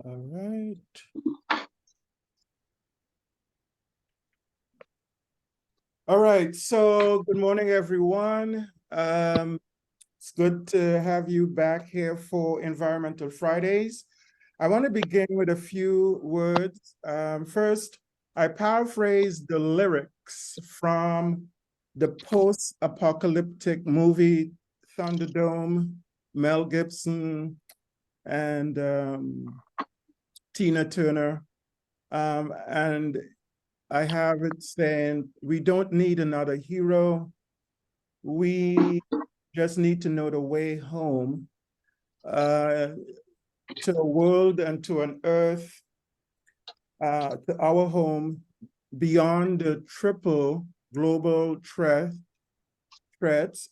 All right. All right, so good morning, everyone. It's good to have you back here for Environmental Fridays. I want to begin with a few words. First, I paraphrase the lyrics from the post-apocalyptic movie Thunderdome, Mel Gibson, and Tina Turner. And I have it saying, we don't need another hero. We just need to know the way home to a world and to an earth, to our home beyond the triple global threats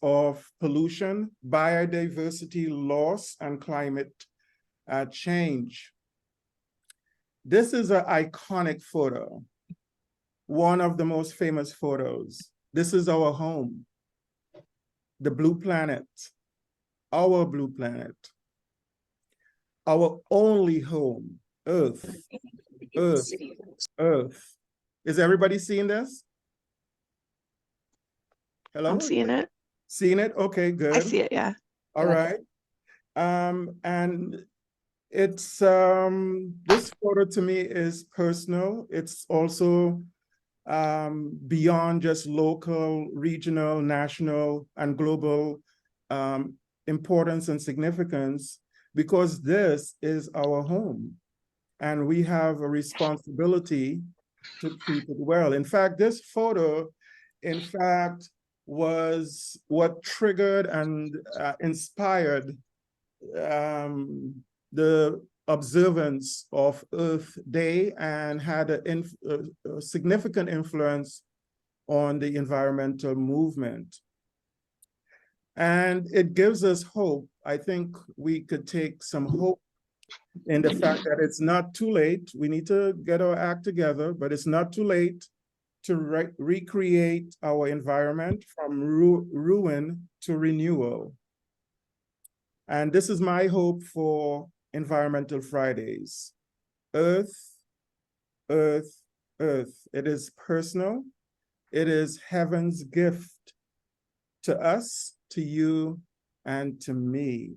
of pollution, biodiversity loss, and climate change. This is an iconic photo, one of the most famous photos. This is our home, the blue planet, our blue planet, our only home, Earth, Earth, Earth. Is everybody seeing this? Hello? I'm seeing it. Seeing it? Okay, good. I see it, yeah. All right. And it's this photo to me is personal. It's also beyond just local, regional, national, and global importance and significance, because this is our home and we have a responsibility to treat it well. In fact, this photo, was what triggered and inspired the observance of Earth Day and had a significant influence on the environmental movement. And it gives us hope. I think we could take some hope in the fact that it's not too late. We need to get our act together, but it's not too late to recreate our environment from ruin to renewal. And this is my hope for Environmental Fridays. Earth, Earth, Earth. It is personal. It is heaven's gift to us, to you, and to me.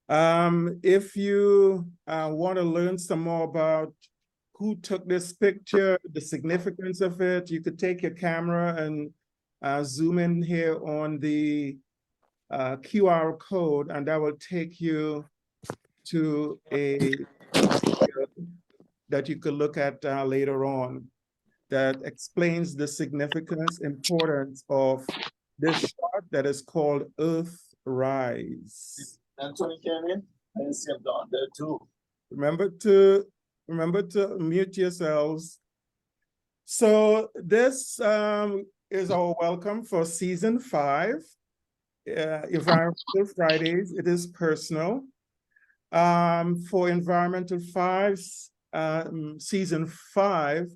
If you want to learn some more about who took this picture, the significance of it, you could take your camera and zoom in here on the QR code, and that will take you to a that you could look at later on that explains the significance, importance of this shot that is called Earth Rise. Anthony came in, I see him down there too. Remember to mute yourselves. So this is our welcome for season 5, Environmental Fridays. It is personal. For Environmental 5, season 5,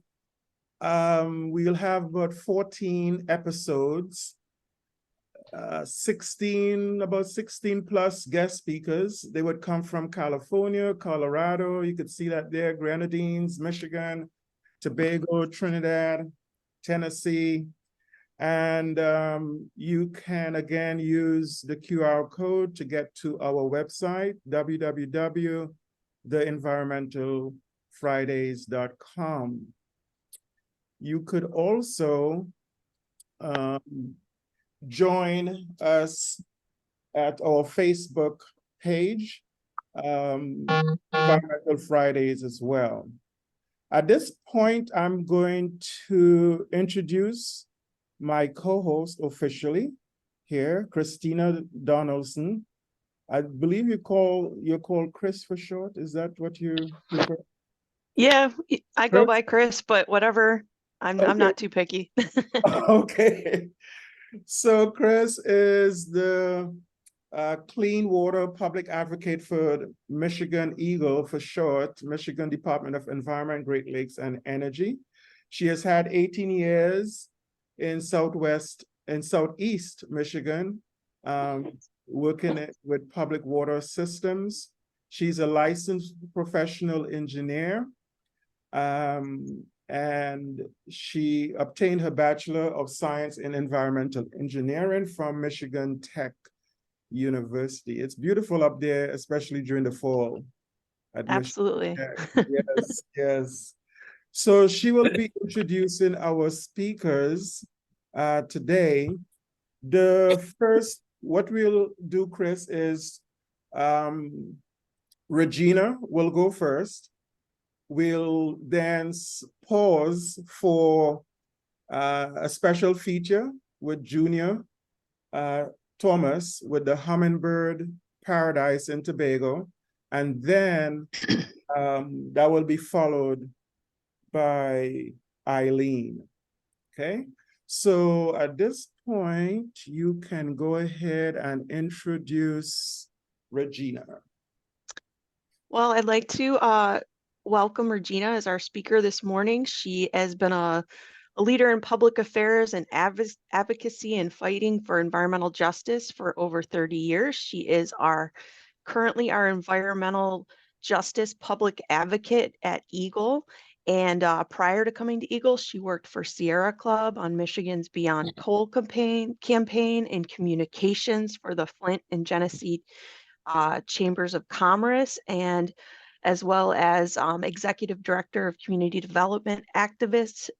we'll have about 14 episodes, about 16 plus guest speakers. They would come from California, Colorado, you could see that there, Grenadines, Michigan, Tobago, Trinidad, Tennessee. And you can again use the QR code to get to our website, www.theenvironmentalfridays.com. You could also join us at our Facebook page, Environmental Fridays as well. At this point, I'm going to introduce my co-host officially here, Christina Donaldson. I believe you're called Chris for short. Is that what you prefer? Yeah, I go by Chris, but whatever. I'm not too picky. Okay. So Chris is the clean water public advocate for Michigan EGLE for short, Michigan Department of Environment, Great Lakes and Energy. She has had 18 years in Southeast Michigan, working with public water systems. She's a licensed professional engineer. And she obtained her Bachelor of Science in Environmental Engineering from Michigan Tech University. It's beautiful up there, especially during the fall. At Absolutely. Michigan Tech. Yes, yes. So she will be introducing our speakers today. The first, what we'll do, Chris, is Regina will go first. We'll then pause for a special feature with Junior Thomas with the Hummingbird Paradise in Tobago. And then that will be followed by Eileen. Okay, so at this point, you can go ahead and introduce Regina. Well, I'd like to welcome Regina as our speaker this morning. She has been a leader in public affairs and advocacy and fighting for environmental justice for over 30 years. She is currently our environmental justice public advocate at Eagle. And prior to coming to Eagle, she worked for Sierra Club on Michigan's Beyond Coal campaign and communications for the Flint and Genesee Chambers of Commerce, and as well as executive director of community development advocates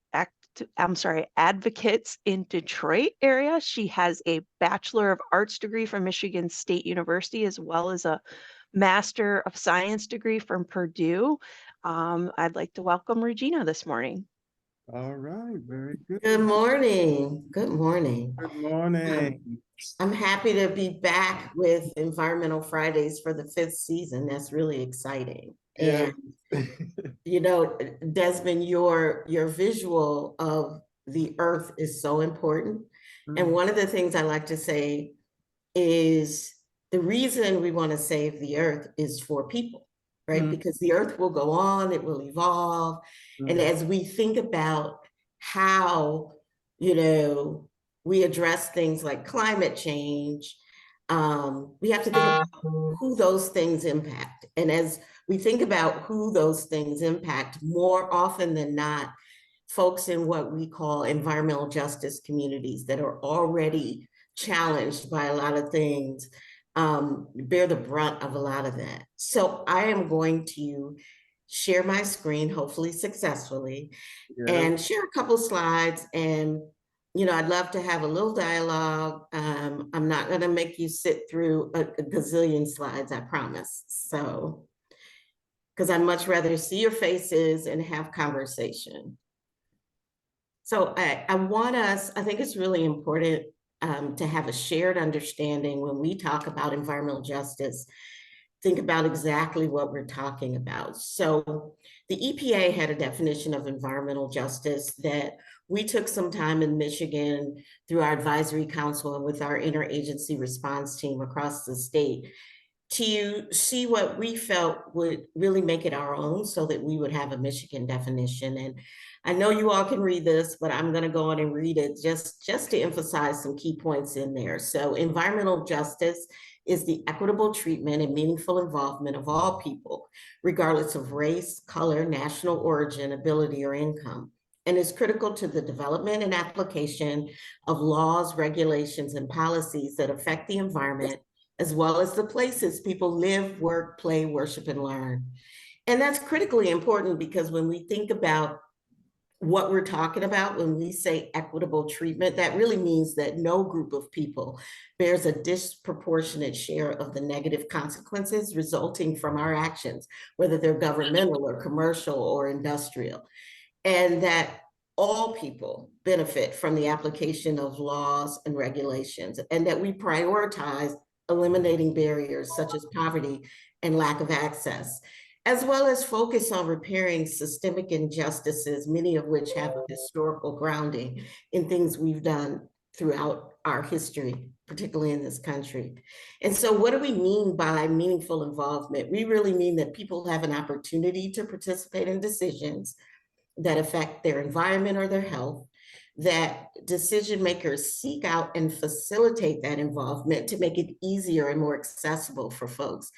in Detroit area. She has a Bachelor of Arts degree from Michigan State University, as well as a Master of Science degree from Purdue. I'd like to welcome Regina this morning. All right, very good. Good morning. Good morning. Good morning. I'm happy to be back with Environmental Fridays for the 5th season. That's really exciting. Yeah. And you know, Desmond, your visual of the earth is so important. And one of the things I like to say is the reason we want to save the earth is for people, right? Because the earth will go on, it will evolve. And as we think about how, you know, we address things like climate change, we have to think about who those things impact. And as we think about who those things impact, more often than not, folks in what we call environmental justice communities that are already challenged by a lot of things bear the brunt of a lot of that. So I am going to share my screen, hopefully successfully, and share a couple slides. And you know, I'd love to have a little dialogue. I'm not going to make you sit through a gazillion slides, I promise. So, because I'd much rather see your faces and have conversation. So I want us, I think it's really important to have a shared understanding when we talk about environmental justice. Think about exactly what we're talking about. So the EPA had a definition of environmental justice that we took some time in Michigan through our advisory council and with our interagency response team across the state to see what we felt would really make it our own so that we would have a Michigan definition. And I know you all can read this, but I'm going to go on and read it just to emphasize some key points in there. So environmental justice is the equitable treatment and meaningful involvement of all people, regardless of race, color, national origin, ability, or income, and is critical to the development and application of laws, regulations, and policies that affect the environment, as well as the places people live, work, play, worship, and learn. And that's critically important because when we think about what we're talking about when we say equitable treatment, that really means that no group of people bears a disproportionate share of the negative consequences resulting from our actions, whether they're governmental or commercial or industrial, and that all people benefit from the application of laws and regulations, and that we prioritize eliminating barriers such as poverty and lack of access, as well as focus on repairing systemic injustices, many of which have a historical grounding in things we've done throughout our history, particularly in this country. And so what do we mean by meaningful involvement? We really mean that people have an opportunity to participate in decisions that affect their environment or their health, that decision makers seek out and facilitate that involvement to make it easier and more accessible for folks,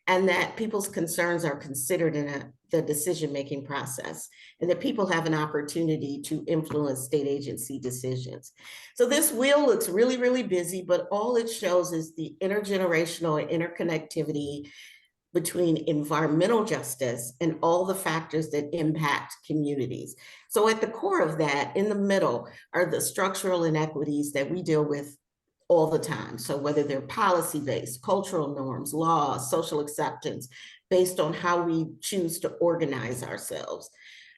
and that people's concerns are considered in the decision-making process, and that people have an opportunity to influence state agency decisions. So this wheel looks really, really busy, but all it shows is the intergenerational and interconnectivity between environmental justice and all the factors that impact communities. So at the core of that, in the middle, are the structural inequities that we deal with all the time. So whether they're policy-based, cultural norms, laws, social acceptance, based on how we choose to organize ourselves.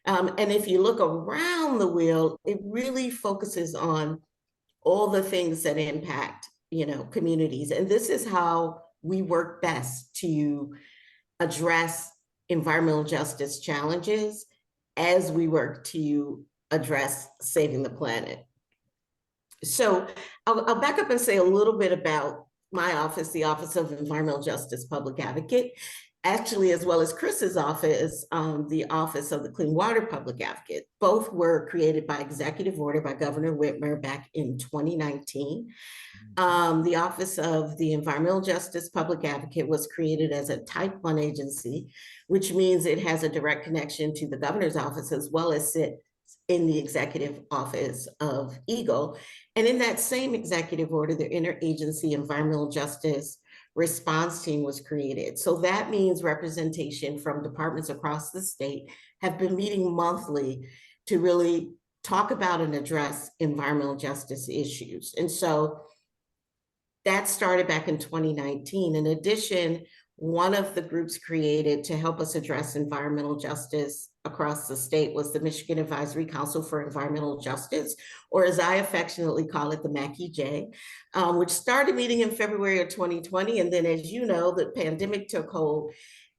And if you look around the wheel, it really focuses on all the things that impact, communities. And this is how we work best to address environmental justice challenges as we work to address saving the planet. So I'll back up and say a little bit about my office, the Office of Environmental Justice Public Advocate, actually, as well as Chris's office, the Office of the Clean Water Public Advocate. Both were created by executive order by Governor Whitmer back in 2019. The Office of the Environmental Justice Public Advocate was created as a Type 1 agency, which means it has a direct connection to the governor's office as well as sit in the executive office of EGLE. And in that same executive order, the Interagency Environmental Justice Response Team was created. So that means representation from departments across the state have been meeting monthly to really talk about and address environmental justice issues. And so that started back in 2019. In addition, one of the groups created to help us address environmental justice across the state was the Michigan Advisory Council for Environmental Justice, or as I affectionately call it, the MACI-J, which started meeting in February of 2020. And then, as you know, the pandemic took hold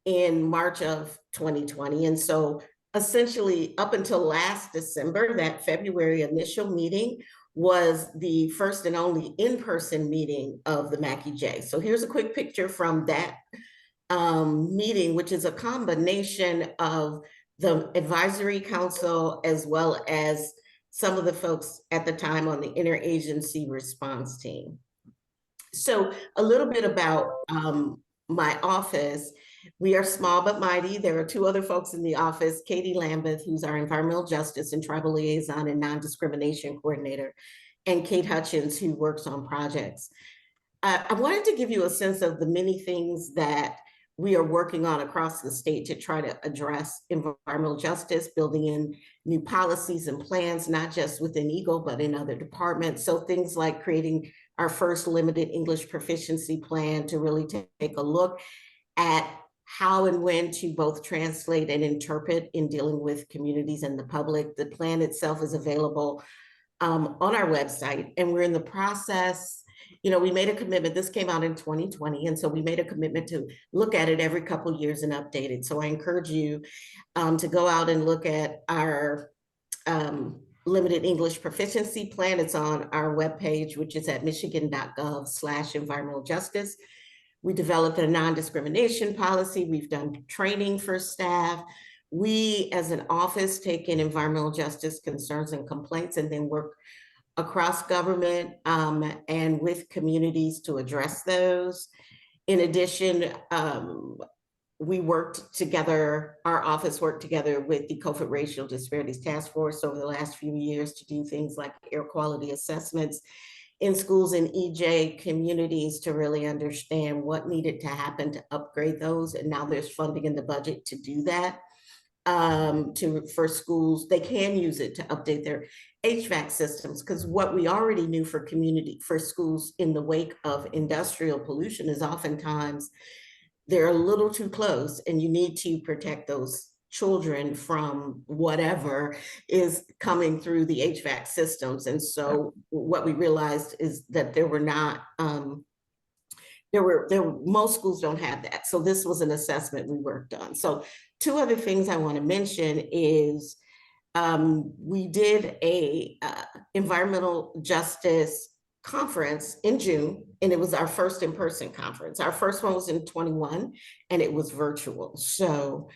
in March of 2020. And so essentially up until last December, that February initial meeting was the first and only in-person meeting of the MACI-J. So here's a quick picture from that meeting, which is a combination of the advisory council as well as some of the folks at the time on the interagency response team. So a little bit about my office. We are small but mighty. There are two other folks in the office, Katie Lambeth, who's our environmental justice and tribal liaison and non-discrimination coordinator, and Kate Hutchins, who works on projects. I wanted to give you a sense of the many things that we are working on across the state to try to address environmental justice, building in new policies and plans, not just within EGLE, but in other departments. So things like creating our first limited English proficiency plan to really take a look at how and when to both translate and interpret in dealing with communities and the public. The plan itself is available on our website, and we're in the process. We made a commitment. This came out in 2020, and so we made a commitment to look at it every couple of years and update it. So I encourage you to go out and look at our limited English proficiency plan. It's on our webpage, which is at michigan.gov/environmental justice. We developed a non-discrimination policy. We've done training for staff. We, as an office, take in environmental justice concerns and complaints and then work across government and with communities to address those. In addition, we worked together, our office worked together with the COVID Racial Disparities Task Force over the last few years to do things like air quality assessments in schools and EJ communities to really understand what needed to happen to upgrade those. And now there's funding in the budget to do that. For schools, they can use it to update their HVAC systems, because what we already knew for schools in the wake of industrial pollution is oftentimes they're a little too close, and you need to protect those children from whatever is coming through the HVAC systems. And so what we realized is that there were not, most schools don't have that. So this was an assessment we worked on. So two other things I want to mention is we did a environmental justice conference in June, and it was our first in-person conference. Our first one was in 21, and it was virtual. So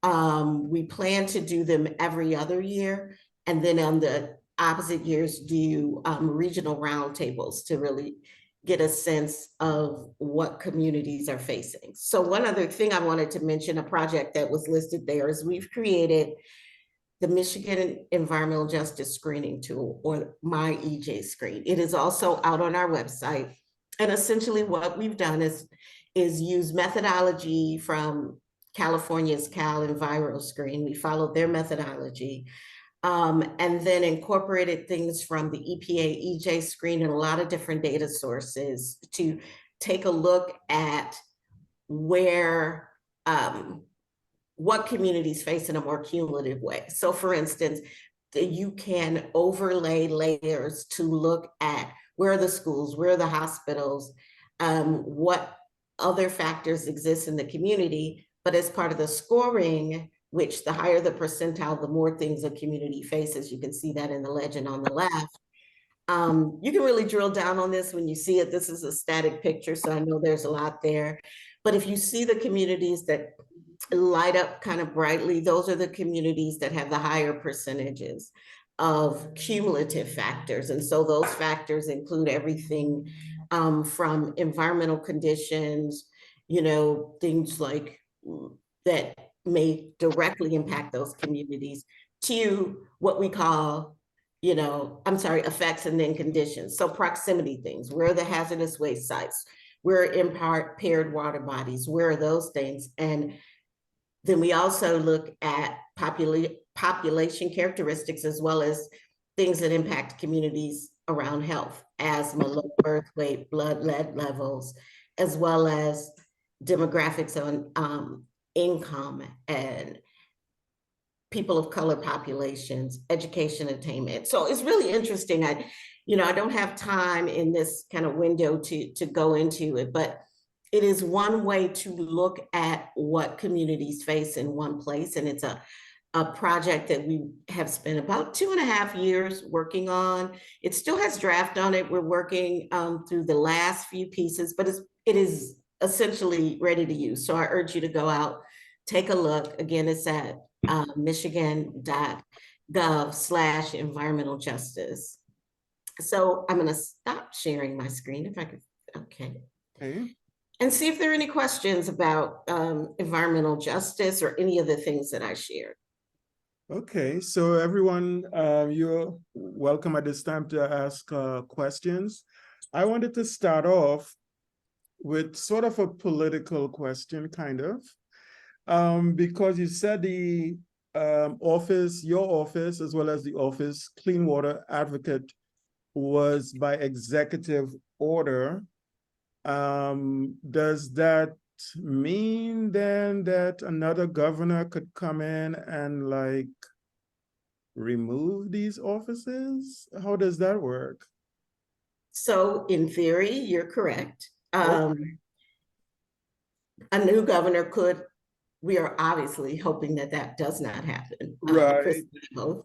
we plan to do them every other year, and then on the opposite years do regional roundtables to really get a sense of what communities are facing. So one other thing I wanted to mention, a project that was listed there, is we've created the Michigan Environmental Justice Screening Tool, or My EJ Screen. It is also out on our website. And essentially what we've done is use methodology from California's Cal Enviro Screen. We followed their methodology, and then incorporated things from the EPA EJ Screen and a lot of different data sources to take a look at where, what communities face in a more cumulative way. So for instance, you can overlay layers to look at where are the schools, where are the hospitals, what other factors exist in the community. But as part of the scoring, which the higher the percentile, the more things a community faces. You can see that in the legend on the left. You can really drill down on this when you see it. This is a static picture, so I know there's a lot there. But if you see the communities that light up kind of brightly, those are the communities that have the higher percentages of cumulative factors. And so those factors include everything from environmental conditions, things like that may directly impact those communities, to what we call, effects and then conditions. So proximity things, where are the hazardous waste sites? Where are impaired water bodies? Where are those things? And then we also look at population characteristics, as well as things that impact communities around health, asthma, low birth weight, blood lead levels, as well as demographics on income and people of color populations, education attainment. So it's really interesting. I don't have time in this kind of window to go into it, but it is one way to look at what communities face in one place. And it's a project that we have spent about 2.5 years working on. It still has draft on it. We're working through the last few pieces, but it is essentially ready to use. So I urge you to go out, take a look. Again, it's at michigan.gov/environmental justice. So I'm gonna stop sharing my screen if I could, okay. And see if there are any questions about environmental justice or any of the things that I shared. Okay, so everyone, you're welcome at this time to ask questions. I wanted to start off with sort of a political question, kind of, because you said the office, your office, as well as the office, Clean Water Advocate, was by executive order. Does that mean then that another governor could come in and like remove these offices? How does that work? So in theory, you're correct. A new governor could, we are obviously hoping that that does not happen. Right.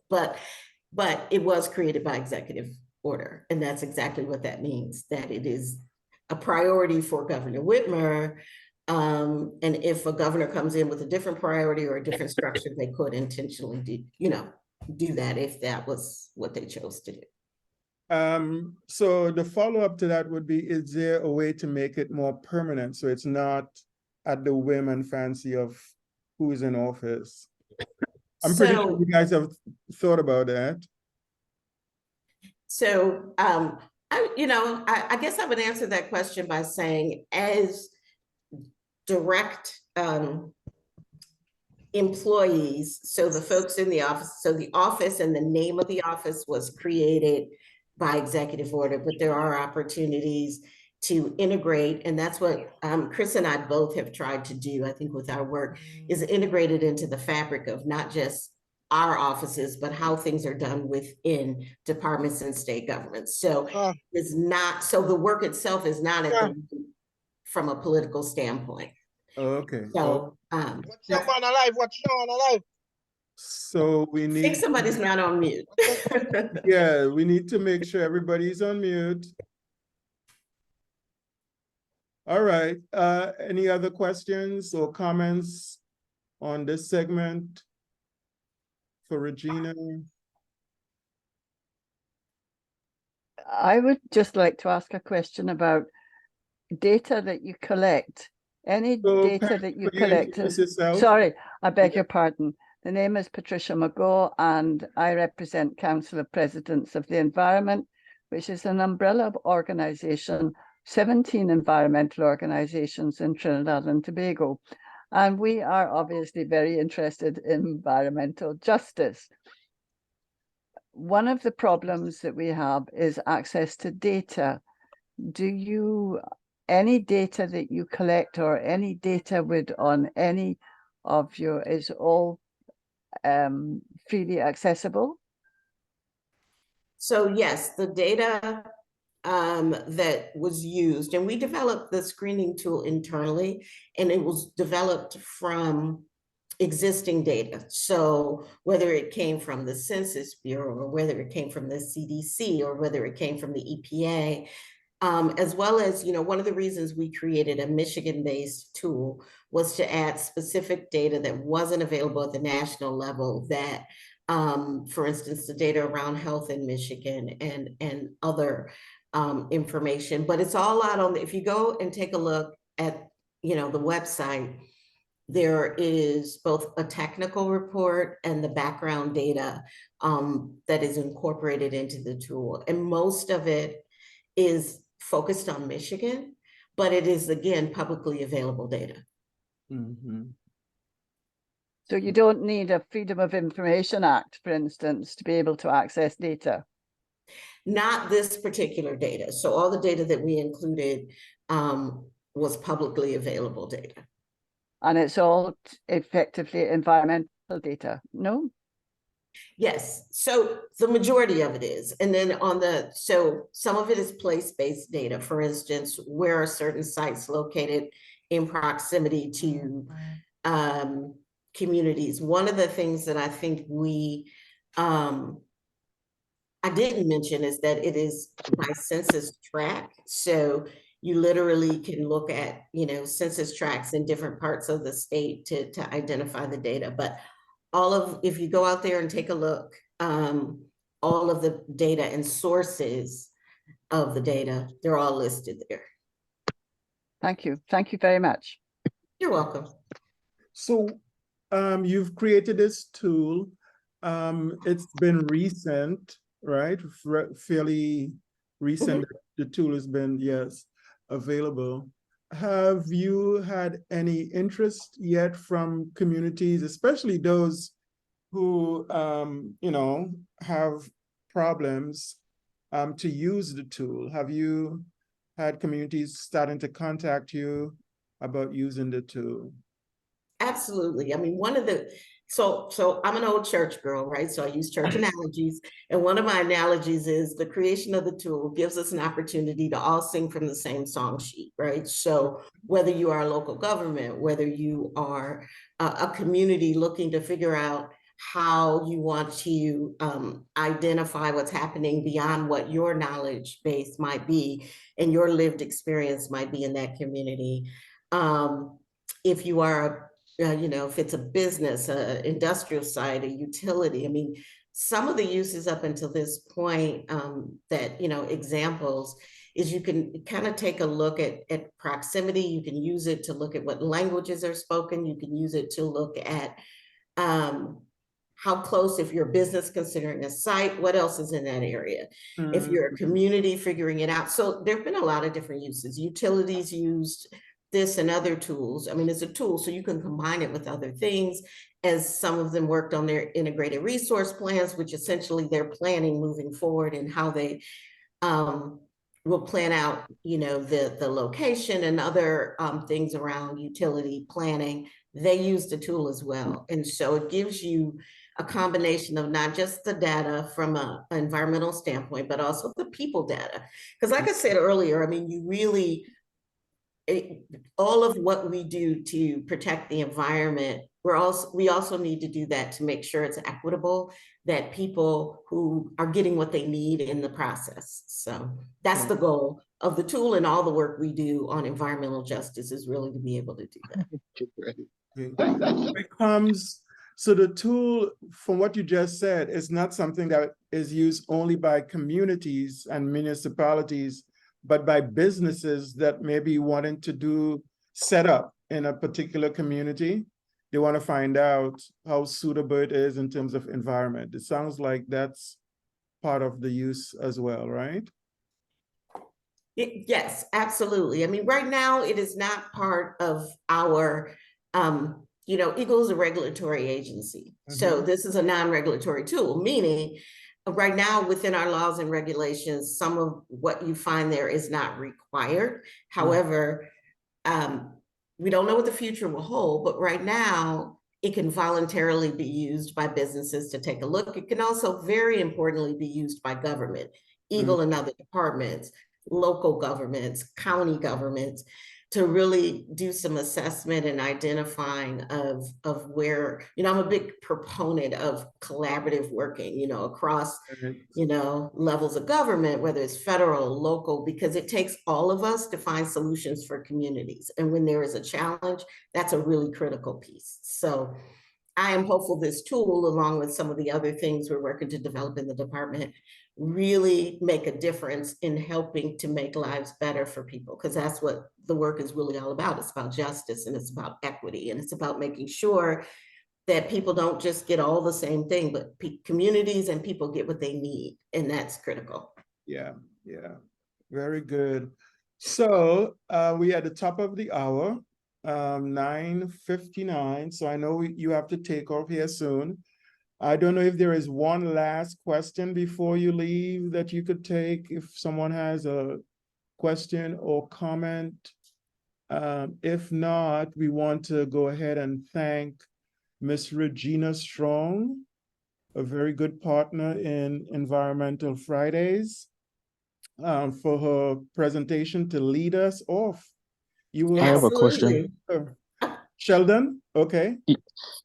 But it was created by executive order. And that's exactly what that means, that it is a priority for Governor Whitmer. And if a governor comes in with a different priority or a different structure, they could intentionally do that if that was what they chose to do. So the follow-up to that would be, is there a way to make it more permanent so it's not at the whim and fancy of who is in office? I'm pretty sure you guys have thought about that. So I guess I would answer that question by saying, as direct employees, so the folks in the office, so the office and the name of the office was created by executive order, but there are opportunities to integrate, and that's what Chris and I both have tried to do, I think, with our work, is integrate it into the fabric of not just our offices, but how things are done within departments and state governments. So it's not, so the work itself is not from a political standpoint. Okay. So what's your man alive? What's your man alive? So we I need, think somebody's not on mute. yeah, we need to make sure everybody's on mute. All right, any other questions or comments on this segment for Regina? I would just like to ask a question about data that you collect. Any So, data Pat, that you could you collect. introduce yourself? Sorry, I beg your pardon. The name is Patricia McGaw, and I represent Council of Presidents of the Environment, which is an umbrella organization, 17 environmental organizations in Trinidad and Tobago. And we are obviously very interested in environmental justice. One of the problems that we have is access to data. Do you, any data that you collect or any data with on any of your, is all freely accessible? So yes, the data that was used, and we developed the screening tool internally, and it was developed from existing data. So whether it came from the Census Bureau, or whether it came from the CDC, or whether it came from the EPA, as well as, you know, one of the reasons we created a Michigan-based tool was to add specific data that wasn't available at the national level that, for instance, the data around health in Michigan and other information, but it's all out on, if you go and take a look at, you know, the website, there is both a technical report and the background data that is incorporated into the tool. And most of it is focused on Michigan, but it is, again, publicly available data. Mm-hmm. So you don't need a Freedom of Information Act, for instance, to be able to access data? Not this particular data. So all the data that we included was publicly available data. And it's all effectively environmental data, no? Yes, so the majority of it is. And then on the, so some of it is place-based data. For instance, where are certain sites located in proximity to communities? One of the things that I think we, I didn't mention is that it is by census tract. So you literally can look at, you know, census tracts in different parts of the state to identify the data. But all of, if you go out there and take a look, all of the data and sources of the data, they're all listed there. Thank you. Thank you very much. You're welcome. So you've created this tool. It's been recent, right? Fairly recent. The tool has been, yes, available. Have you had any interest yet from communities, especially those who, you know, have problems to use the tool? Have you had communities starting to contact you about using the tool? Absolutely. I mean, one of the, so I'm an old church girl, right? So I use church analogies. And one of my analogies is the creation of the tool gives us an opportunity to all sing from the same song sheet, right? So whether you are a local government, whether you are a community looking to figure out how you want to identify what's happening beyond what your knowledge base might be and your lived experience might be in that community. If you are you know, if it's a business, a industrial site, a utility, I mean, some of the uses up until this point that, you know, examples is you can kind of take a look at proximity. You can use it to look at what languages are spoken. You can use it to look at how close, if you're a business considering a site, what else is in that area? If you're a community, figuring it out. So there've been a lot of different uses. Utilities used this and other tools. I mean, it's a tool, so you can combine it with other things, as some of them worked on their integrated resource plans, which essentially they're planning moving forward and how they will plan out, you know, the location and other things around utility planning. They use the tool as well. And so it gives you a combination of not just the data from an environmental standpoint, but also the people data. Because like I said earlier, I mean, you really, all of what we do to protect the environment, we also need to do that to make sure it's equitable, that people who are getting what they need in the process. So that's the goal of the tool, and all the work we do on environmental justice is really to be able to do that. It becomes So the tool, from what you just said, is not something that is used only by communities and municipalities, but by businesses that may be wanting to do set up in a particular community. They want to find out how suitable it is in terms of environment. It sounds like that's part of the use as well, right? Yes, absolutely. I mean, right now it is not part of our, Eagle is a regulatory agency. So this is a non-regulatory tool, meaning right now within our laws and regulations, some of what you find there is not required. However, we don't know what the future will hold, but right now it can voluntarily be used by businesses to take a look. It can also very importantly be used by government, Eagle and other departments, local governments, county governments, to really do some assessment and identifying of where, I'm a big proponent of collaborative working, across, levels of government, whether it's federal, local, because it takes all of us to find solutions for communities. And when there is a challenge, that's a really critical piece. So I am hopeful this tool, along with some of the other things we're working to develop in the department, really make a difference in helping to make lives better for people, because that's what the work is really all about. It's about justice and it's about equity, and it's about making sure that people don't just get all the same thing, but communities and people get what they need, and that's critical. Yeah, very good. So we at the top of the hour, 9:59. So I know you have to take off here soon. I don't know if there is one last question before you leave that you could take, if someone has a question or comment. If not, we want to go ahead and thank Miss Regina Strong, a very good partner in Environmental Fridays, for her presentation to lead us off. You will I have a Absolutely. question. Sheldon, okay.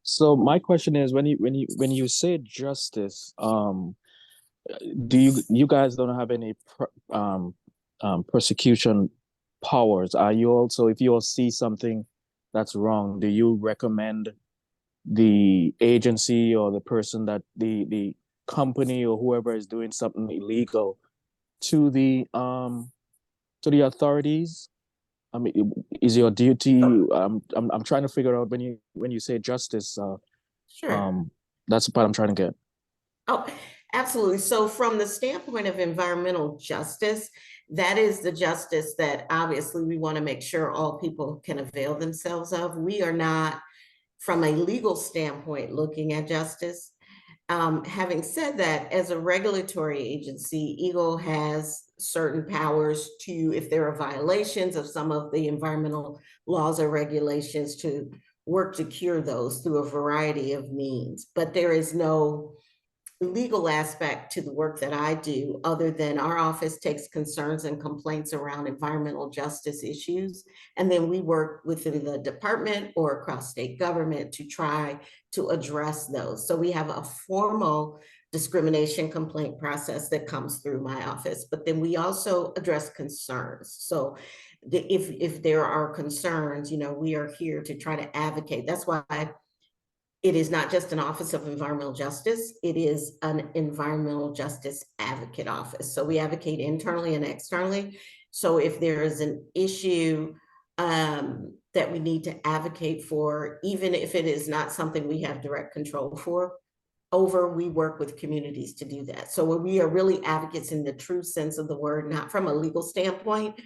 So my question is, when you say justice, do you guys don't have any prosecution powers? Are you also, if you all see something that's wrong, do you recommend the agency or the person that the company or whoever is doing something illegal to the authorities? I mean, is your duty? I'm trying to figure out when you say justice. Sure. That's the part I'm trying to get. Oh, absolutely. So from the standpoint of environmental justice, that is the justice that obviously we want to make sure all people can avail themselves of. We are not, from a legal standpoint, looking at justice. Having said that, as a regulatory agency, Eagle has certain powers to, if there are violations of some of the environmental laws or regulations, to work to cure those through a variety of means. But there is no legal aspect to the work that I do, other than our office takes concerns and complaints around environmental justice issues. And then we work within the department or across state government to try to address those. So we have a formal discrimination complaint process that comes through my office, but then we also address concerns. So if there are concerns, we are here to try to advocate. That's why it is not just an Office of Environmental Justice, it is an Environmental Justice Advocate Office. So we advocate internally and externally. So if there is an issue that we need to advocate for, even if it is not something we have direct control over, we work with communities to do that. So we are really advocates in the true sense of the word, not from a legal standpoint.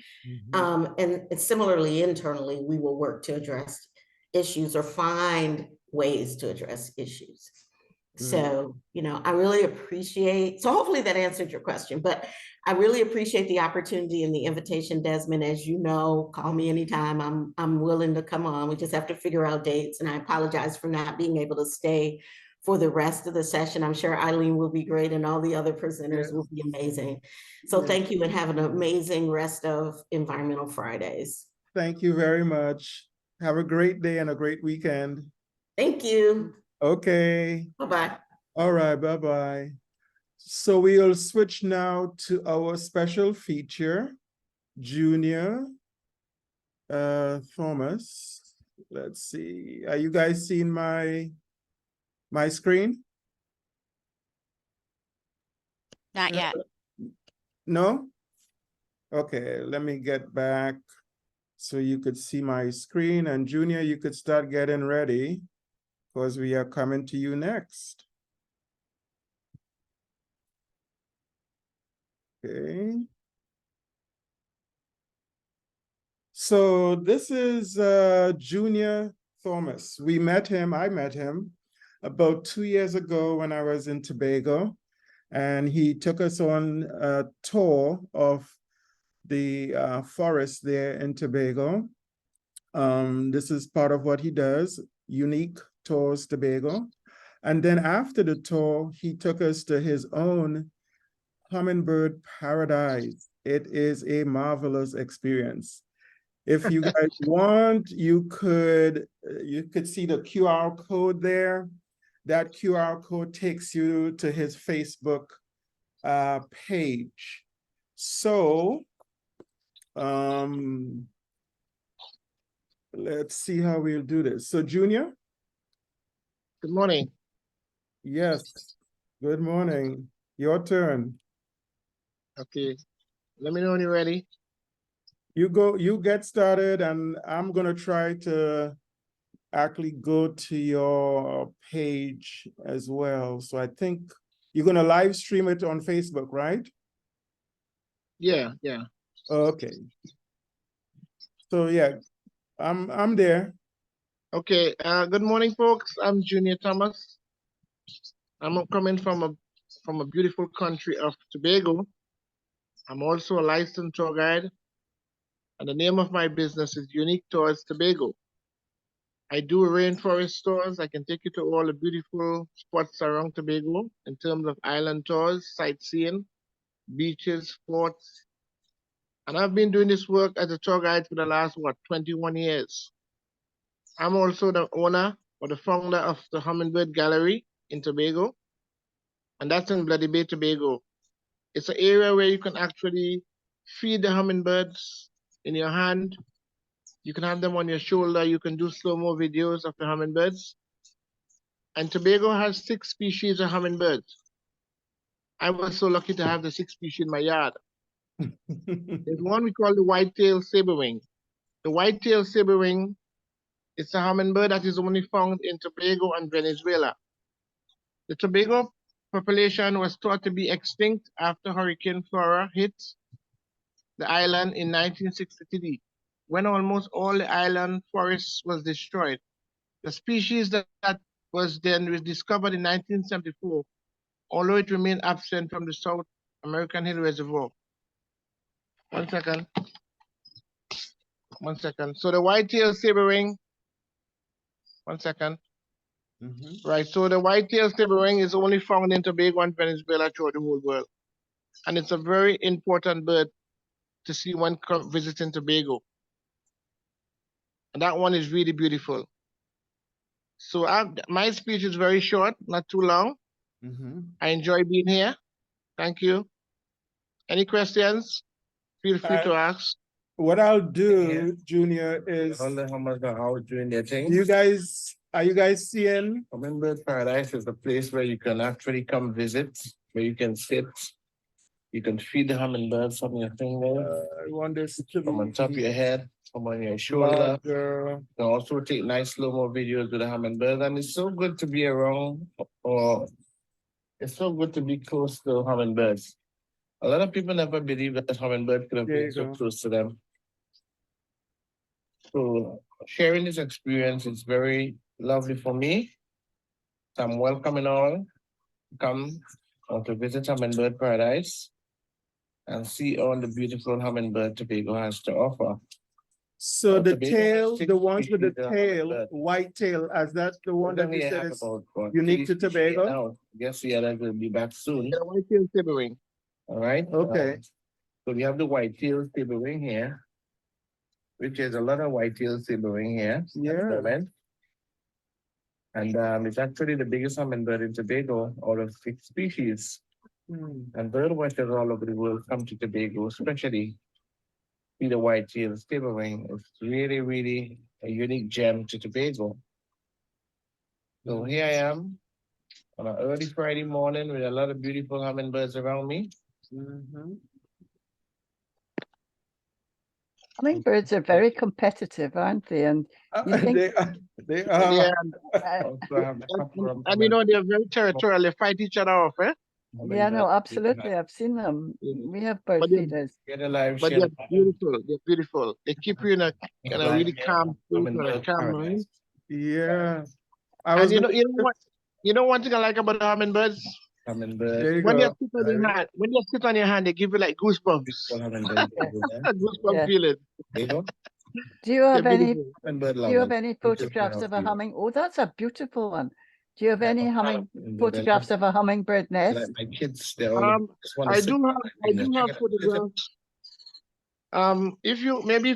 And similarly, internally, we will work to address issues or find ways to address issues. So, I really appreciate, so hopefully that answered your question, but I really appreciate the opportunity and the invitation, Desmond. As you know, call me anytime. I'm willing to come on. We just have to figure out dates, and I apologize for not being able to stay for the rest of the session. I'm sure Eileen will be great and all the other presenters will be amazing. So thank you, and have an amazing rest of Environmental Fridays. Thank you very much. Have a great day and a great weekend. Thank you. Okay. Bye-bye. All right, bye-bye. So we'll switch now to our special feature, Junior Thomas. Let's see. Are you guys seeing my My screen? Not yet. No? Okay, let me get back so you could see my screen, and Junior, you could start getting ready because we are coming to you next. Okay. So this is Junior Thomas. I met him about 2 years ago when I was in Tobago, and he took us on a tour of the forest there in Tobago. This is part of what he does, Unique Tours Tobago. And then after the tour, he took us to his own hummingbird paradise. It is a marvelous experience. If you guys want, you could see the QR code there. That QR code takes you to his Facebook page. So, let's see how we'll do this. So, Junior? Good morning. Yes, good morning. Your turn. Okay. Let me know when you're ready. You get started, and I'm gonna try to actually go to your page as well. So I think you're gonna live stream it on Facebook, right? Yeah. Okay. So yeah, I'm there. Okay. Good morning, folks. I'm Junior Thomas. I'm coming from a beautiful country of Tobago. I'm also a licensed tour guide, and the name of my business is Unique Tours Tobago. I do rainforest tours. I can take you to all the beautiful spots around Tobago in terms of island tours, sightseeing, beaches, forts. And I've been doing this work as a tour guide for the last, 21 years. I'm also the owner or the founder of the Hummingbird Gallery in Tobago, and that's in Bloody Bay, Tobago. It's an area where you can actually feed the hummingbirds in your hand. You can have them on your shoulder. You can do slow-mo videos of the hummingbirds. And Tobago has 6 species of hummingbirds. I was so lucky to have the 6 species in my yard. There's one we call the white-tailed saberwing. The white-tailed saberwing is a hummingbird that is only found in Tobago and Venezuela. The Tobago population was thought to be extinct after Hurricane Flora hit the island in 1963, when almost all the island forest was destroyed. The species that was discovered in 1974, although it remained absent from the South American Hill Reservoir. One second. So the white-tailed saberwing, one second. Right, so the white-tailed saberwing is only found in Tobago and Venezuela throughout the whole world. And it's a very important bird to see when visiting Tobago. And that one is really beautiful. So my speech is very short, not too long. I enjoy being here. Thank you. Any questions? Feel free to ask. What I'll do, Junior, is How much how doing their thing? are you guys seeing? Hummingbird Paradise is a place where you can actually come visit, where you can sit. You can feed the hummingbirds from your fingers, I want this to from on top of be your head, from on your shoulder. larger. You can also take nice slow-mo videos with the hummingbirds, and it's so good to be around, or it's so good to be close to hummingbirds. A lot of people never believe that hummingbird could have There been you so go. close to them. So sharing this experience is very lovely for me. So I'm welcoming all to come to visit Hummingbird Paradise and see all the beautiful hummingbird Tobago has to offer. So the Tobago tail, has 6 the ones with the species of tail, hummingbird. white tail, as that's the one that We you said have is about unique 3 to species Tobago? now. I guess the others will be back soon. The white-tailed saberwing. All right. Okay. So we have the white-tailed saberwing here, which is a lot of white-tailed saberwing here. At the Yeah. moment. And it's actually the biggest hummingbird in Tobago out of 6 species. And bird watchers all over the world come to Tobago, especially see the white-tailed saberwing. It's really, really a unique gem to Tobago. So here I am on an early Friday morning with a lot of beautiful hummingbirds around me. Mhm. Hummingbirds are very competitive, aren't they? And you think, They are, they Yeah, are. Also have a couple of and you know, they're very territorial. They fight each other off, eh? yeah, no, hummingbirds. absolutely. I've seen them. Yeah. We have bird But they're, feeders. Get a live but share. they're beautiful. They're beautiful. They keep you in a really calm state, or a Hummingbird calm paradise. mind. Yeah. I And was you gonna, know what? You know one thing I like about the hummingbirds? Hummingbird. there you When you go. sit on your hand, when you sit on your hand, they give you like goosebumps. Beautiful hummingbird. A goosebump Yeah. feeling. There you go. Do you They're have any beautiful. Hummingbird Do you have lovers. any Which is photographs of a healthy. humming? Oh, that's a beautiful one. Do you have any Hummingbird. photographs of a hummingbird Like nest? my kids, they all just want to I sit. I do have photographs. If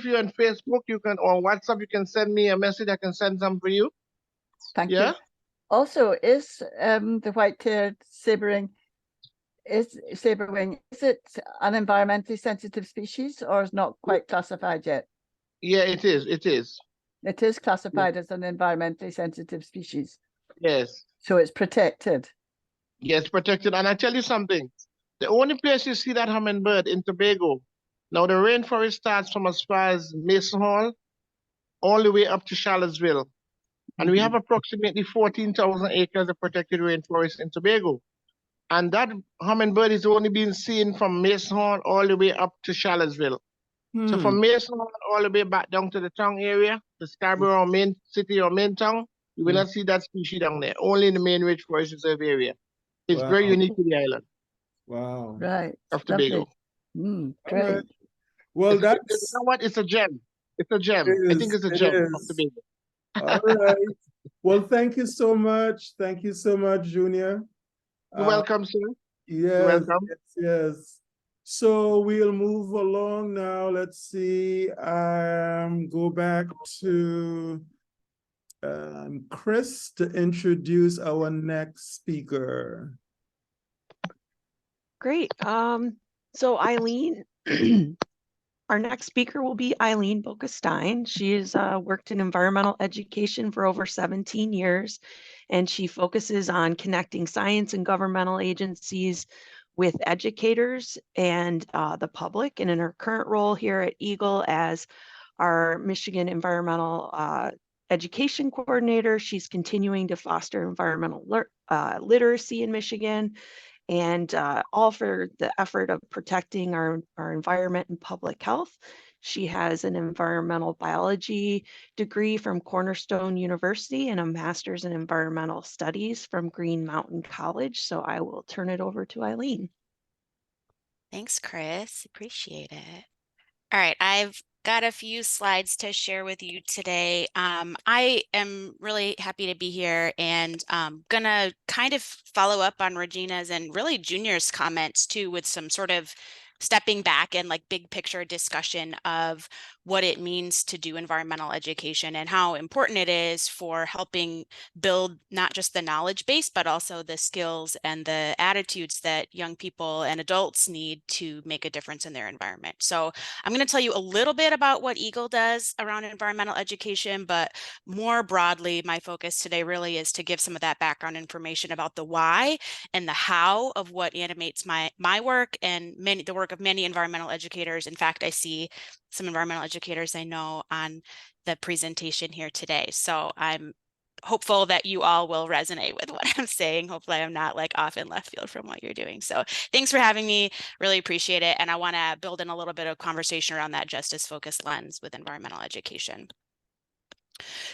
you're on Facebook, you can, or WhatsApp, you can send me a message. I can send some for you. Thank Yeah. you. Also, is the white-tailed saberwing is it an environmentally sensitive species or is not quite classified yet? Yeah, it is. It is. It is classified as an environmentally sensitive species, Yes. so it's protected. Yes, protected. And I tell you something, the only place you see that hummingbird in Tobago, now the rainforest starts from as far as Mason Hall, all the way up to Charlottesville. And we have approximately 14,000 acres of protected rainforest in Tobago. And that hummingbird is only being seen from Mason Hall all the way up to Charlottesville. So Hmm. from Mason Hall all the way back down to the town area, the Scarborough main city or main town, you will not see that species down there, only in the main Ridge Forest Reserve area. It's very Wow. unique to the island Wow. Right. of Lovely. Tobago. All Great. right. Well, You that's, know what? It's a gem. It's a gem. it I think is, it's a it gem of is. Tobago. All right. Well, thank you so much. Thank you so much, Junior. You're welcome, sir. You're Yes, welcome. yes, yes. So we'll move along now. Let's see. Go back to Chris to introduce our next speaker. Great. So Eileen, our next speaker will be Eileen Boekestein. She has worked in environmental education for over 17 years, and she focuses on connecting science and governmental agencies with educators and the public. And in her current role here at Eagle as our Michigan Environmental Education Coordinator, she's continuing to foster environmental literacy in Michigan, and all for the effort of protecting our environment and public health. She has an environmental biology degree from Cornerstone University and a master's in environmental studies from Green Mountain College. So I will turn it over to Eileen. Thanks, Chris. Appreciate it. All right, I've got a few slides to share with you today. I am really happy to be here and gonna kind of follow up on Regina's and really Junior's comments too, with some sort of stepping back and like big picture discussion of what it means to do environmental education and how important it is for helping build not just the knowledge base, but also the skills and the attitudes that young people and adults need to make a difference in their environment. So I'm going to tell you a little bit about what Eagle does around environmental education, but more broadly, my focus today really is to give some of that background information about the why and the how of what animates my work and the work of many environmental educators. In fact, I see some environmental educators I know on the presentation here today. So I'm hopeful that you all will resonate with what I'm saying. Hopefully I'm not like off in left field from what you're doing. So thanks for having me. Really appreciate it. And I want to build in a little bit of conversation around that justice focused lens with environmental education.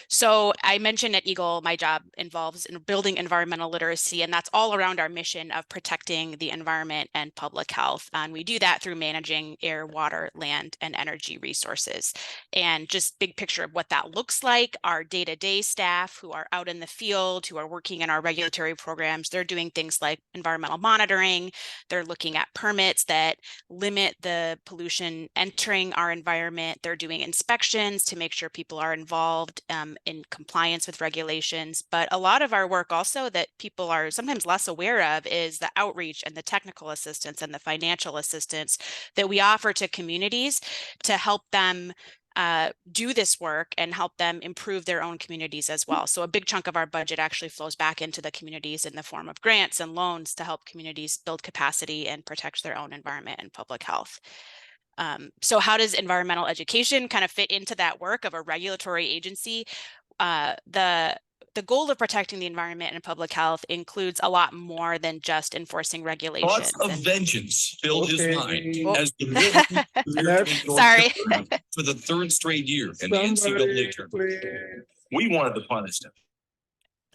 So I mentioned at Eagle, my job involves in building environmental literacy, and that's all around our mission of protecting the environment and public health. And we do that through managing air, water, land, and energy resources. And just big picture of what that looks like, our day-to-day staff who are out in the field, who are working in our regulatory programs, they're doing things like environmental monitoring. They're looking at permits that limit the pollution entering our environment. They're doing inspections to make sure people are involved in compliance with regulations. But a lot of our work also that people are sometimes less aware of is the outreach and the technical assistance and the financial assistance that we offer to communities to help them do this work and help them improve their own communities as well. So a big chunk of our budget actually flows back into the communities in the form of grants and loans to help communities build capacity and protect their own environment and public health. So how does environmental education kind of fit into that work of a regulatory agency? The goal of protecting the environment and public health includes a lot more than just enforcing regulations. Thoughts of vengeance filled his mind as the Sorry. for the third straight year in the NCAA tournament. We wanted to punish him.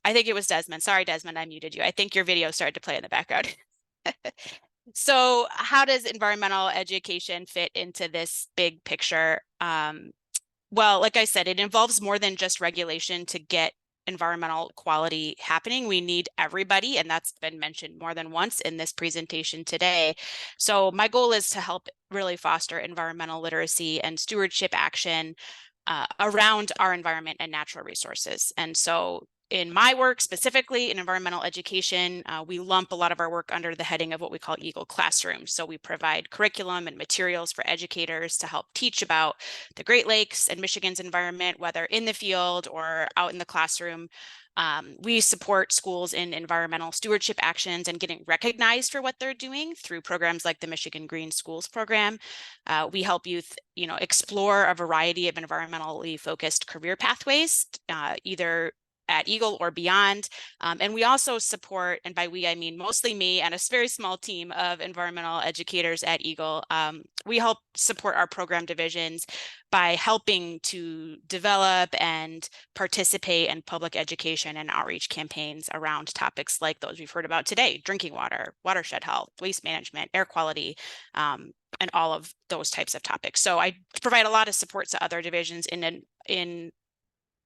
I think it was Desmond. Sorry, Desmond, I muted you. I think your video started to play in the background. So how does environmental education fit into this big picture? Well, like I said, it involves more than just regulation to get environmental quality happening. We need everybody, and that's been mentioned more than once in this presentation today. So my goal is to help really foster environmental literacy and stewardship action around our environment and natural resources. And so in my work, specifically in environmental education, we lump a lot of our work under the heading of what we call Eagle Classroom. So we provide curriculum and materials for educators to help teach about the Great Lakes and Michigan's environment, whether in the field or out in the classroom. We support schools in environmental stewardship actions and getting recognized for what they're doing through programs like the Michigan Green Schools program. We help youth, explore a variety of environmentally focused career pathways, either at Eagle or beyond. And we also support, and by we, I mean mostly me and a very small team of environmental educators at Eagle. We help support our program divisions by helping to develop and participate in public education and outreach campaigns around topics like those we've heard about today: drinking water, watershed health, waste management, air quality, and all of those types of topics. So I provide a lot of support to other divisions in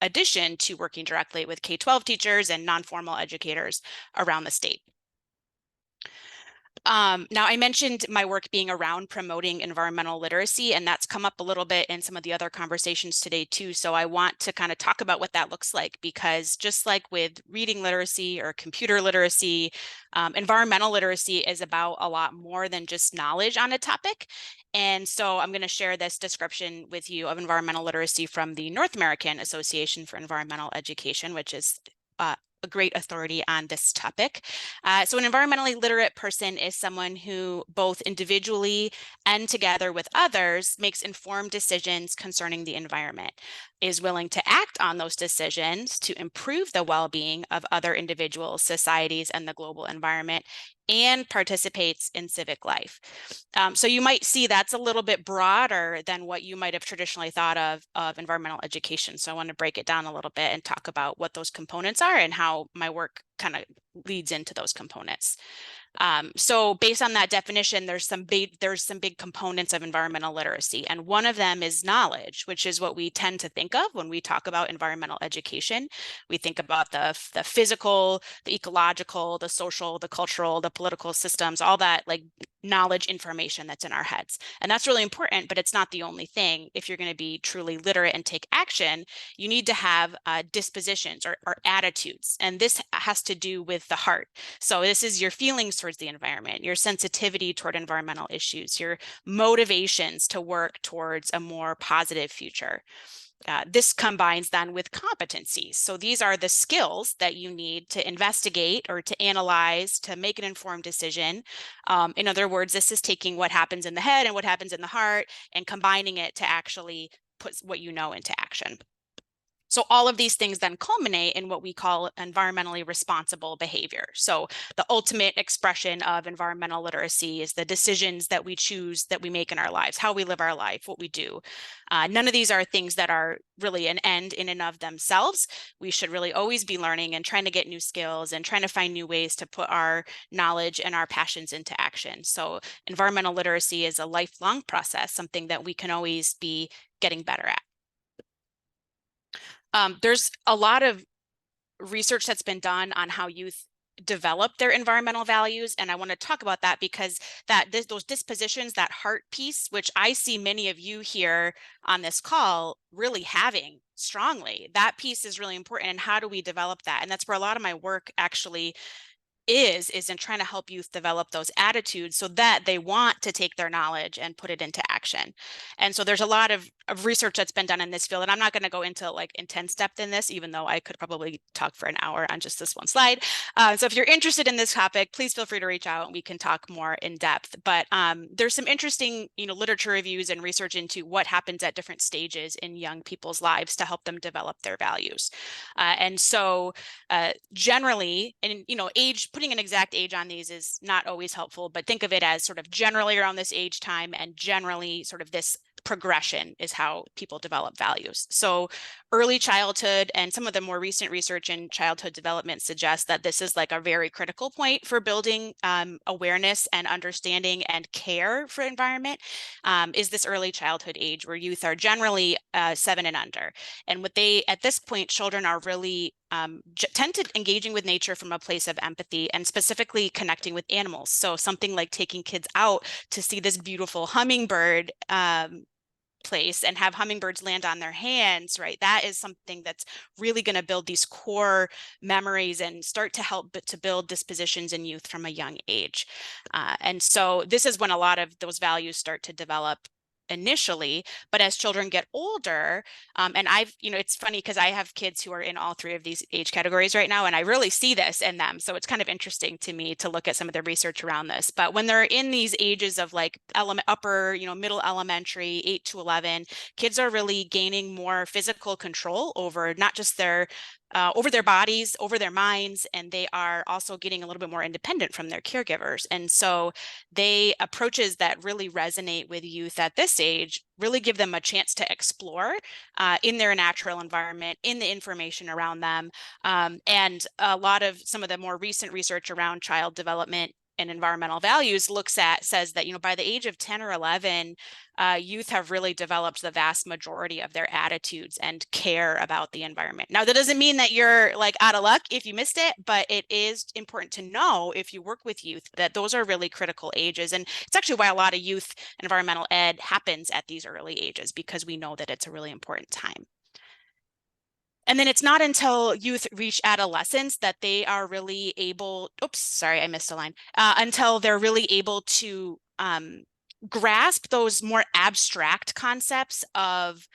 addition to working directly with K-12 teachers and non-formal educators around the state. Now, I mentioned my work being around promoting environmental literacy, and that's come up a little bit in some of the other conversations today too. So I want to kind of talk about what that looks like, because just like with reading literacy or computer literacy, environmental literacy is about a lot more than just knowledge on a topic. And so I'm going to share this description with you of environmental literacy from the North American Association for Environmental Education, which is a great authority on this topic. So an environmentally literate person is someone who both individually and together with others makes informed decisions concerning the environment, is willing to act on those decisions to improve the well-being of other individuals, societies, and the global environment, and participates in civic life. So you might see that's a little bit broader than what you might have traditionally thought of environmental education. So I want to break it down a little bit and talk about what those components are and how my work kind of leads into those components. So based on that definition, there's some big components of environmental literacy. And one of them is knowledge, which is what we tend to think of when we talk about environmental education. We think about the physical, the ecological, the social, the cultural, the political systems, all that like knowledge information that's in our heads. And that's really important, but it's not the only thing. If you're going to be truly literate and take action, you need to have dispositions or attitudes. And this has to do with the heart. So this is your feelings towards the environment, your sensitivity toward environmental issues, your motivations to work towards a more positive future. This combines then with competencies. So these are the skills that you need to investigate or to analyze, to make an informed decision. In other words, this is taking what happens in the head and what happens in the heart and combining it to actually put what you know into action. So all of these things then culminate in what we call environmentally responsible behavior. So the ultimate expression of environmental literacy is the decisions that we choose, that we make in our lives, how we live our life, what we do. None of these are things that are really an end in and of themselves. We should really always be learning and trying to get new skills and trying to find new ways to put our knowledge and our passions into action. So environmental literacy is a lifelong process, something that we can always be getting better at. There's a lot of research that's been done on how youth develop their environmental values. And I want to talk about that because those dispositions, that heart piece, which I see many of you here on this call really having strongly, that piece is really important. And how do we develop that? And that's where a lot of my work actually is in trying to help youth develop those attitudes so that they want to take their knowledge and put it into action. And so there's a lot of research that's been done in this field, and I'm not going to go into like intense depth in this, even though I could probably talk for an hour on just this one slide. So if you're interested in this topic, please feel free to reach out and we can talk more in depth. But there's some interesting, literature reviews and research into what happens at different stages in young people's lives to help them develop their values. And so generally, and age, putting an exact age on these is not always helpful, but think of it as sort of generally around this age time, and generally sort of this progression is how people develop values. So early childhood and some of the more recent research in childhood development suggests that this is like a very critical point for building awareness and understanding and care for environment, is this early childhood age where youth are generally 7 and under. And at this point, children are really tend to engaging with nature from a place of empathy and specifically connecting with animals. So something like taking kids out to see this beautiful hummingbird place and have hummingbirds land on their hands, right? That is something that's really going to build these core memories and start to help to build dispositions in youth from a young age. And so this is when a lot of those values start to develop initially, but as children get older, and it's funny because I have kids who are in all 3 of these age categories right now, and I really see this in them. So it's kind of interesting to me to look at some of the research around this. But when they're in these ages of like upper, middle elementary, 8 to 11, kids are really gaining more physical control over not just over their bodies, over their minds, and they are also getting a little bit more independent from their caregivers. And so approaches that really resonate with youth at this age really give them a chance to explore in their natural environment, in the information around them. And a lot of some of the more recent research around child development and environmental values says that, by the age of 10 or 11, youth have really developed the vast majority of their attitudes and care about the environment. Now, that doesn't mean that you're like out of luck if you missed it, but it is important to know if you work with youth that those are really critical ages. And it's actually why a lot of youth environmental ed happens at these early ages, because we know that it's a really important time. And then it's not until youth reach adolescence that they are really able, oops, sorry, I missed a line, until they're really able to grasp those more abstract concepts of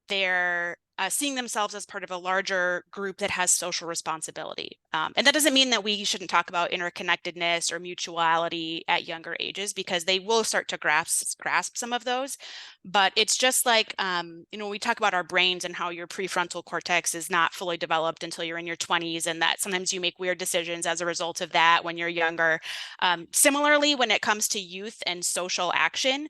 their seeing themselves as part of a larger group that has social responsibility. And that doesn't mean that we shouldn't talk about interconnectedness or mutuality at younger ages, because they will start to grasp some of those. But it's just like, we talk about our brains and how your prefrontal cortex is not fully developed until you're in your 20s, and that sometimes you make weird decisions as a result of that when you're younger. Similarly, when it comes to youth and social action,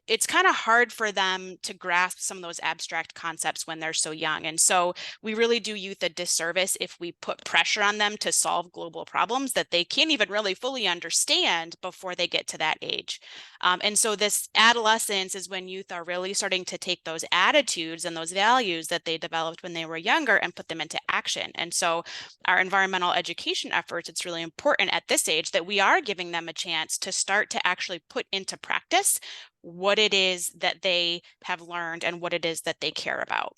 it's kind of hard for them to grasp some of those abstract concepts when they're so young. And so we really do youth a disservice if we put pressure on them to solve global problems that they can't even really fully understand before they get to that age. And so this adolescence is when youth are really starting to take those attitudes and those values that they developed when they were younger and put them into action. And so our environmental education efforts, it's really important at this age that we are giving them a chance to start to actually put into practice what it is that they have learned and what it is that they care about.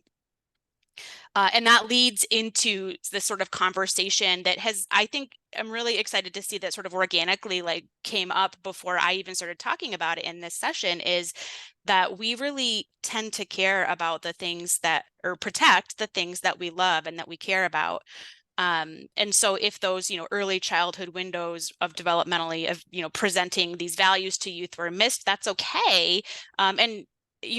And that leads into this sort of conversation that I'm really excited to see that sort of organically came up before I even started talking about it in this session, is that we really tend to care about the things or protect the things that we love and that we care about. And so if those, early childhood windows of developmentally of, presenting these values to youth were missed, that's okay. And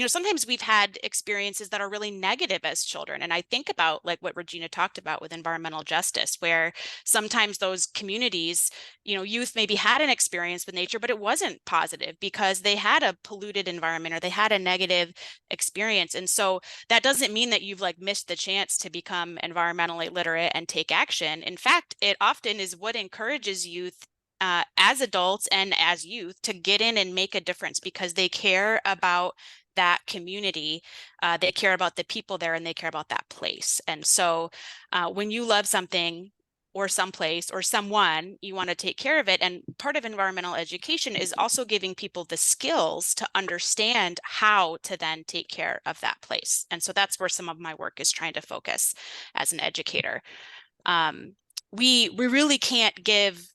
sometimes we've had experiences that are really negative as children. And I think about like what Regina talked about with environmental justice, where sometimes those communities, youth maybe had an experience with nature, but it wasn't positive because they had a polluted environment or they had a negative experience. And so that doesn't mean that you've missed the chance to become environmentally literate and take action. In fact, it often is what encourages youth as adults and as youth to get in and make a difference, because they care about that community, they care about the people there, and they care about that place. And so when you love something or someplace or someone, you want to take care of it. And part of environmental education is also giving people the skills to understand how to then take care of that place. And so that's where some of my work is trying to focus as an educator. we really can't give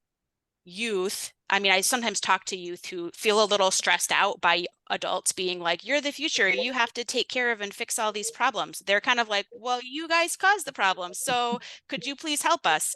youth, I mean, I sometimes talk to youth who feel a little stressed out by adults being like, you're the future, you have to take care of and fix all these problems. They're kind of like, well, you guys caused the problem, so could you please help us?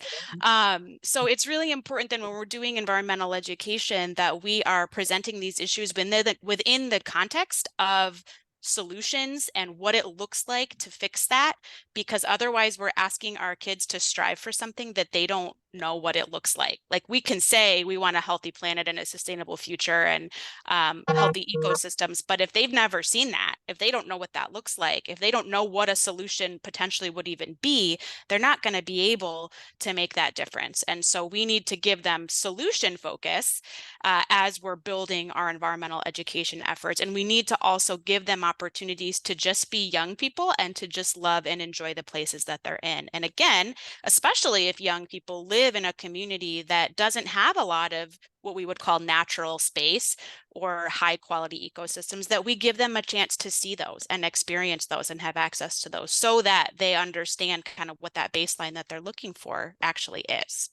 So it's really important then when we're doing environmental education that we are presenting these issues within the context of solutions and what it looks like to fix that, because otherwise we're asking our kids to strive for something that they don't know what it looks like. Like, we can say we want a healthy planet and a sustainable future and healthy ecosystems, but if they've never seen that, if they don't know what that looks like, if they don't know what a solution potentially would even be, they're not going to be able to make that difference. And so we need to give them solution focus as we're building our environmental education efforts. And we need to also give them opportunities to just be young people and to just love and enjoy the places that they're in. And again, especially if young people live in a community that doesn't have a lot of what we would call natural space or high quality ecosystems, that we give them a chance to see those and experience those and have access to those so that they understand kind of what that baseline that they're looking for actually is.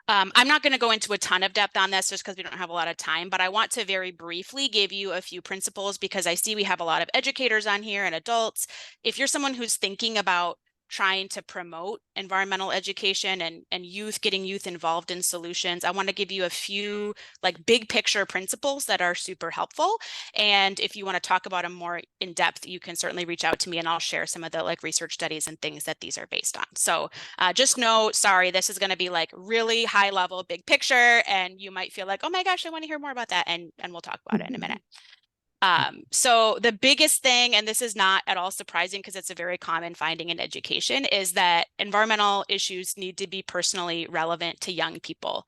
I'm not going to go into a ton of depth on this just because we don't have a lot of time, but I want to very briefly give you a few principles because I see we have a lot of educators on here and adults. If you're someone who's thinking about trying to promote environmental education and getting youth involved in solutions, I want to give you a few like big picture principles that are super helpful. And if you want to talk about them more in depth, you can certainly reach out to me and I'll share some of the like research studies and things that these are based on. So just know, sorry, this is going to be like really high level, big picture, and you might feel like, oh my gosh, I want to hear more about that. And we'll talk about it in a minute. So the biggest thing, and this is not at all surprising because it's a very common finding in education, is that environmental issues need to be personally relevant to young people.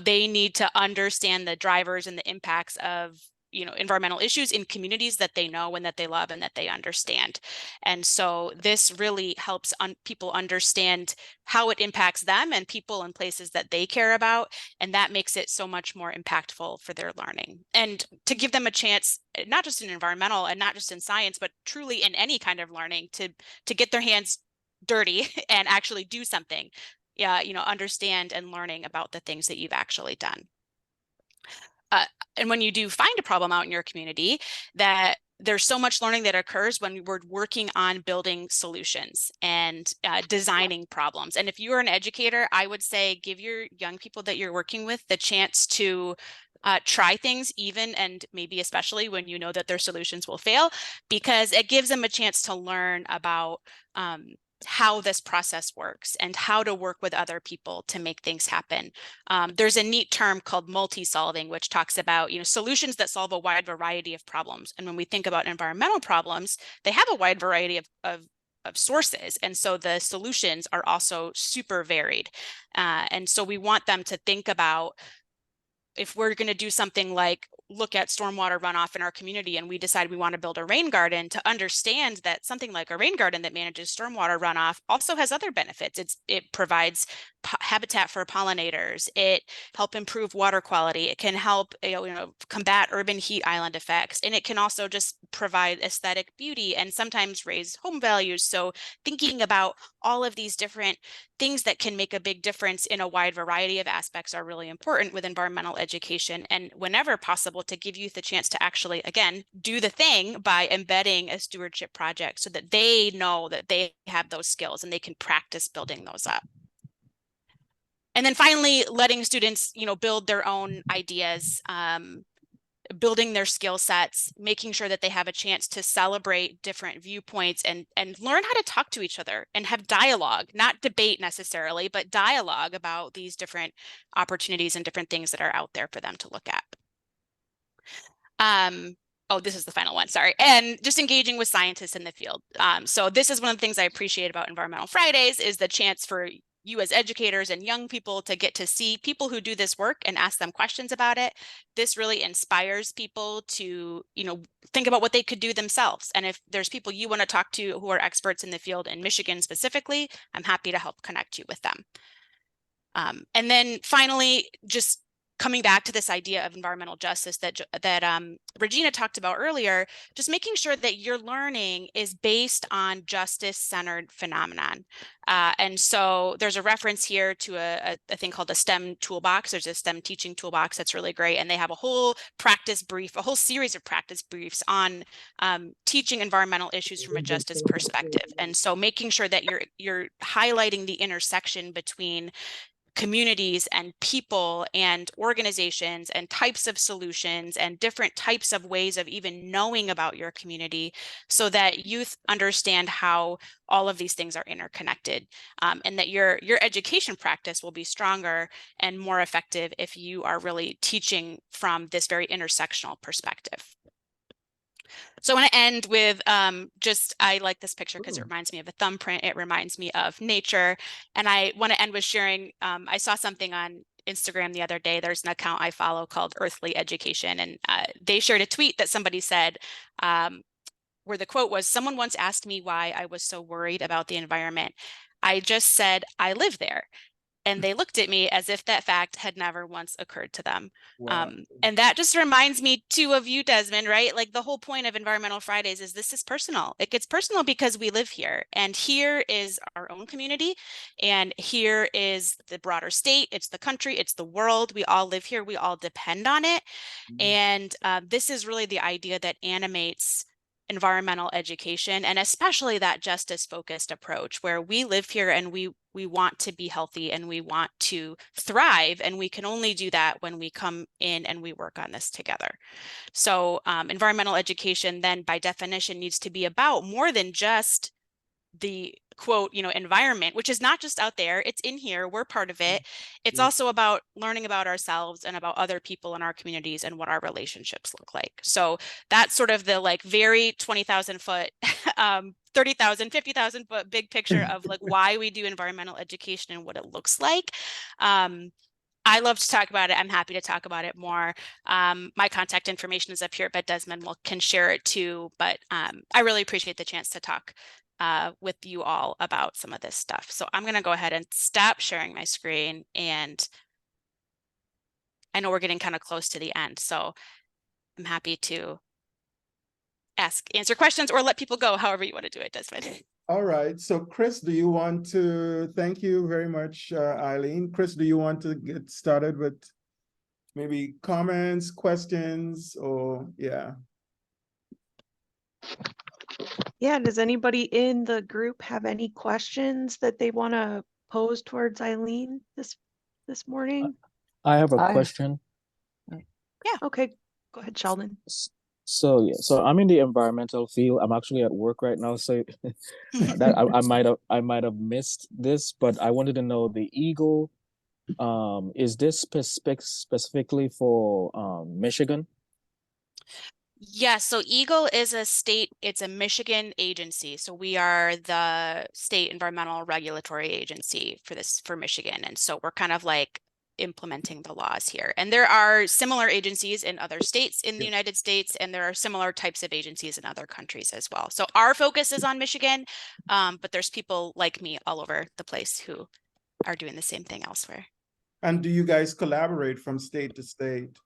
They need to understand the drivers and the impacts of environmental issues in communities that they know and that they love and that they understand. And so this really helps people understand how it impacts them and people and places that they care about. And that makes it so much more impactful for their learning. And to give them a chance, not just in environmental and not just in science, but truly in any kind of learning, to get their hands dirty and actually do something. Yeah, understand and learning about the things that you've actually done. And when you do find a problem out in your community, that there's so much learning that occurs when we're working on building solutions and designing problems. And if you're an educator, I would say give your young people that you're working with the chance to try things, even and maybe especially when you know that their solutions will fail, because it gives them a chance to learn about how this process works and how to work with other people to make things happen. There's a neat term called multi-solving, which talks about solutions that solve a wide variety of problems. And when we think about environmental problems, they have a wide variety of sources. And so the solutions are also super varied. And so we want them to think about, if we're going to do something like look at stormwater runoff in our community and we decide we want to build a rain garden, to understand that something like a rain garden that manages stormwater runoff also has other benefits. It provides habitat for pollinators. It helps improve water quality. It can help combat urban heat island effects. And it can also just provide aesthetic beauty and sometimes raise home values. So thinking about all of these different things that can make a big difference in a wide variety of aspects are really important with environmental education. And whenever possible, to give youth a chance to actually, again, do the thing by embedding a stewardship project so that they know that they have those skills and they can practice building those up. And then finally, letting students, build their own ideas, building their skill sets, making sure that they have a chance to celebrate different viewpoints and learn how to talk to each other and have dialogue, not debate necessarily, but dialogue about these different opportunities and different things that are out there for them to look at. Oh, this is the final one, sorry. And just engaging with scientists in the field. So this is one of the things I appreciate about Environmental Fridays, is the chance for you as educators and young people to get to see people who do this work and ask them questions about it. This really inspires people to, think about what they could do themselves. And if there's people you want to talk to who are experts in the field in Michigan specifically, I'm happy to help connect you with them. And then finally, just coming back to this idea of environmental justice that Regina talked about earlier, just making sure that your learning is based on justice-centered phenomenon. And so there's a reference here to a thing called a STEM toolbox. There's a STEM teaching toolbox that's really great. And they have a whole practice brief, a whole series of practice briefs on teaching environmental issues from a justice perspective. And so making sure that you're highlighting the intersection between communities and people and organizations and types of solutions and different types of ways of even knowing about your community, so that youth understand how all of these things are interconnected, and that your education practice will be stronger and more effective if you are really teaching from this very intersectional perspective. So I want to end with I like this picture because it reminds me of a thumbprint. It reminds me of nature. And I want to end with sharing, I saw something on Instagram the other day. There's an account I follow called Earthly Education. And they shared a tweet that somebody said, where the quote was, "Someone once asked me why I was so worried about the environment. I just said, I live there." And they looked at me as if that fact had never once occurred to them. Wow. And that just reminds me too of you, Desmond, right? Like the whole point of Environmental Fridays is this is personal. It gets personal because we live here, and here is our own community, and here is the broader state. It's the country, it's the world. We all live here. We all depend on it. And this is really the idea that animates environmental education, and especially that justice-focused approach where we live here and we want to be healthy and we want to thrive, and we can only do that when we come in and we work on this together. So environmental education then by definition needs to be about more than just the quote, environment, which is not just out there, it's in here, we're part of it. It's also about learning about ourselves and about other people in our communities and what our relationships look like. So that's sort of the like very 20,000 foot, 30,000, 50,000 foot big picture of like why we do environmental education and what it looks like. I love to talk about it. I'm happy to talk about it more. My contact information is up here, but Desmond can share it too. But I really appreciate the chance to talk with you all about some of this stuff. So I'm going to go ahead and stop sharing my screen. And I know we're getting kind of close to the end, so I'm happy to answer questions or let people go, however you want to do it, Desmond. All right. So Chris, do you want to, thank you very much, Eileen. Chris, do you want to get started with maybe comments, questions, or yeah? Yeah, does anybody in the group have any questions that they want to pose towards Eileen this morning? I have a question. Yeah, okay. Go ahead, Sheldon. So I'm in the environmental field. I'm actually at work right now, so that I might have missed this, but I wanted to know the Eagle. Is this specifically for Michigan? Yes, so Eagle is it's a Michigan agency. So we are the state environmental regulatory agency for Michigan. And so we're kind of like implementing the laws here. And there are similar agencies in other states in the United States, and there are similar types of agencies in other countries as well. So our focus is on Michigan, but there's people like me all over the place who are doing the same thing elsewhere. And do you guys collaborate from state to state?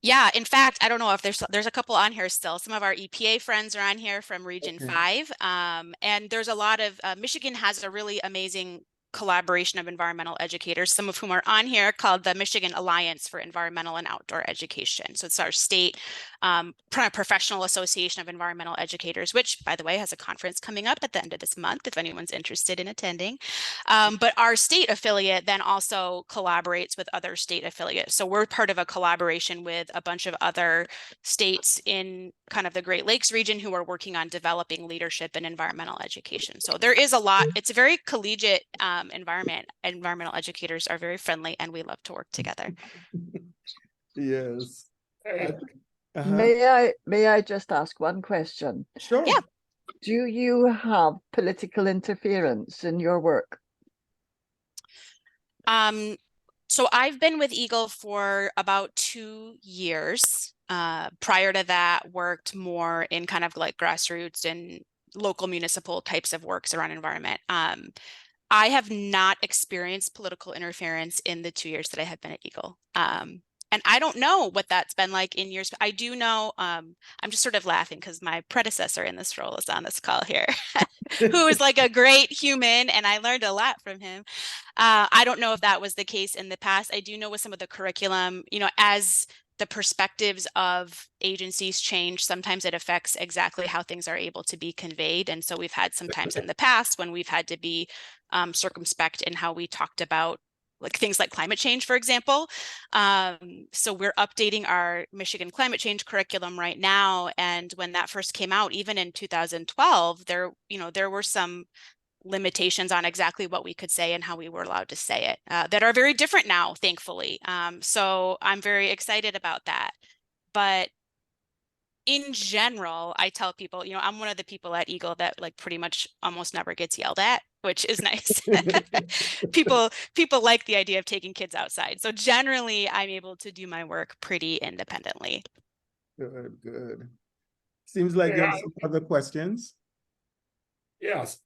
Yeah, in fact, I don't know if there's a couple on here still. Some of our EPA friends are on here from Region 5. And there's a lot of, Michigan has a really amazing collaboration of environmental educators, some of whom are on here, called the Michigan Alliance for Environmental and Outdoor Education. So it's our state professional association of environmental educators, which, by the way, has a conference coming up at the end of this month if anyone's interested in attending. But our state affiliate then also collaborates with other state affiliates. So we're part of a collaboration with a bunch of other states in kind of the Great Lakes region who are working on developing leadership in environmental education. So there is a lot. It's a very collegiate environment. Environmental educators are very friendly, and we love to work together. Yes. May I just ask one question? Sure. Yeah. Do you have political interference in your work? So I've been with Eagle for about 2 years. Prior to that, worked more in kind of like grassroots and local municipal types of works around environment. I have not experienced political interference in the 2 years that I have been at Eagle. And I don't know what that's been like in years. I do know, I'm just sort of laughing because my predecessor in this role is on this call here, who is like a great human, and I learned a lot from him. I don't know if that was the case in the past. I do know with some of the curriculum, as the perspectives of agencies change, sometimes it affects exactly how things are able to be conveyed. And so we've had some times in the past when we've had to be circumspect in how we talked about things like climate change, for example. So we're updating our Michigan climate change curriculum right now. And when that first came out, even in 2012, there were some limitations on exactly what we could say and how we were allowed to say it that are very different now, thankfully. So I'm very excited about that. But in general, I tell people, I'm one of the people at Eagle that pretty much almost never gets yelled at, which is nice. People like the idea of taking kids outside. So generally, I'm able to do my work pretty independently. Good. Seems like you have some other questions. Yes.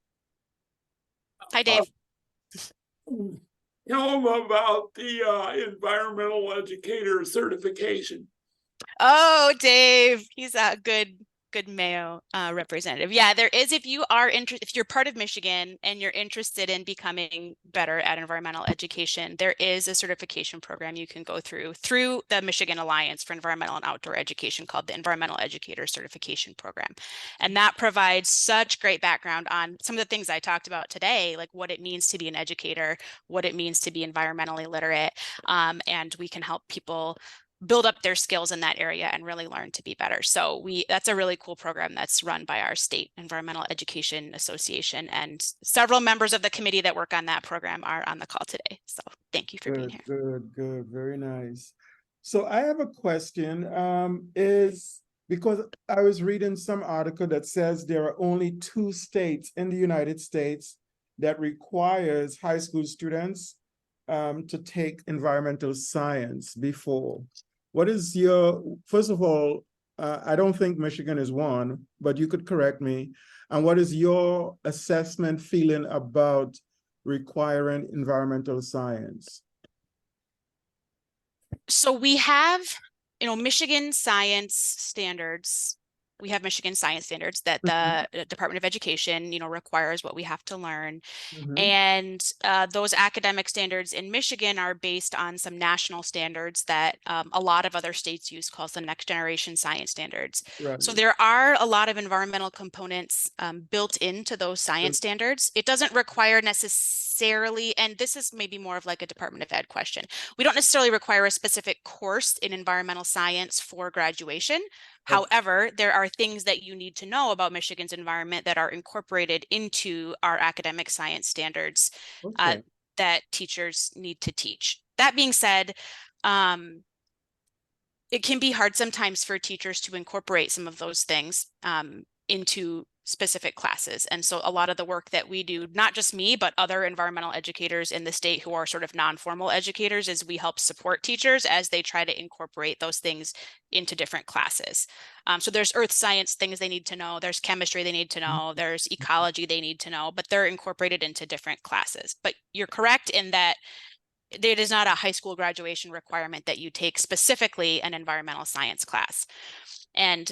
Hi, Dave. Tell them about the environmental educator certification. Oh, Dave, he's a good Mayo representative. Yeah, there is. If you are interested, if you're part of Michigan and you're interested in becoming better at environmental education, there is a certification program you can go through the Michigan Alliance for Environmental and Outdoor Education called the Environmental Educator Certification Program. And that provides such great background on some of the things I talked about today, like what it means to be an educator, what it means to be environmentally literate, and we can help people build up their skills in that area and really learn to be better. So that's a really cool program that's run by our state Environmental Education Association, and several members of the committee that work on that program are on the call today. So thank you for being here. Good, very nice. So I have a question, is because I was reading some article that says there are only 2 states in the United States that requires high school students to take environmental science before. What is first of all, I don't think Michigan is one, but you could correct me. And what is your assessment feeling about requiring environmental science? So we have, Michigan science standards. We have Michigan science standards that the Department of Education, requires what we have to learn. And those academic standards in Michigan are based on some national standards that a lot of other states use, called the Next Generation Science Standards. Right. So there are a lot of environmental components built into those science standards. It doesn't require necessarily, and this is maybe more of like a Department of Ed question, we don't necessarily require a specific course in environmental science for graduation. However, there are things that you need to know about Michigan's environment that are incorporated into our academic science standards that teachers need to teach. That being said, it can be hard sometimes for teachers to incorporate some of those things into specific classes. And so a lot of the work that we do, not just me, but other environmental educators in the state who are sort of non-formal educators, is we help support teachers as they try to incorporate those things into different classes. So there's earth science things they need to know, there's chemistry they need to know, there's ecology they need to know, but they're incorporated into different classes. But you're correct in that it is not a high school graduation requirement that you take specifically an environmental science class. And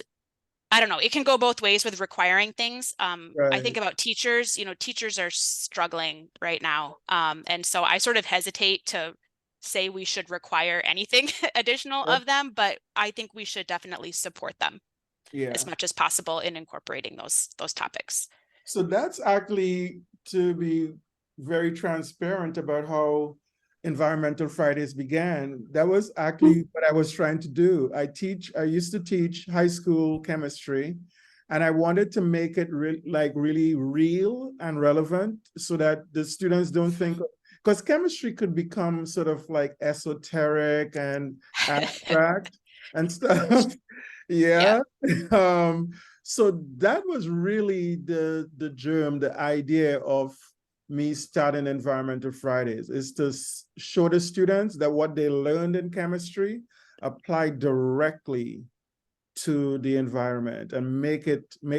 I don't know, it can go both ways with requiring things. I think about teachers, teachers are struggling right now. And so I sort of hesitate to say we should require anything additional of them, but I think we should definitely support them as much as possible in incorporating those topics. So that's actually, to be very transparent about how Environmental Fridays began, that was actually what I was trying to do. I used to teach high school chemistry, and I wanted to make it really real and relevant so that the students don't think, because chemistry could become sort of like esoteric and abstract and stuff. So that was really the germ, the idea of me starting Environmental Fridays, is to show the students that what they learned in chemistry apply directly to the environment and make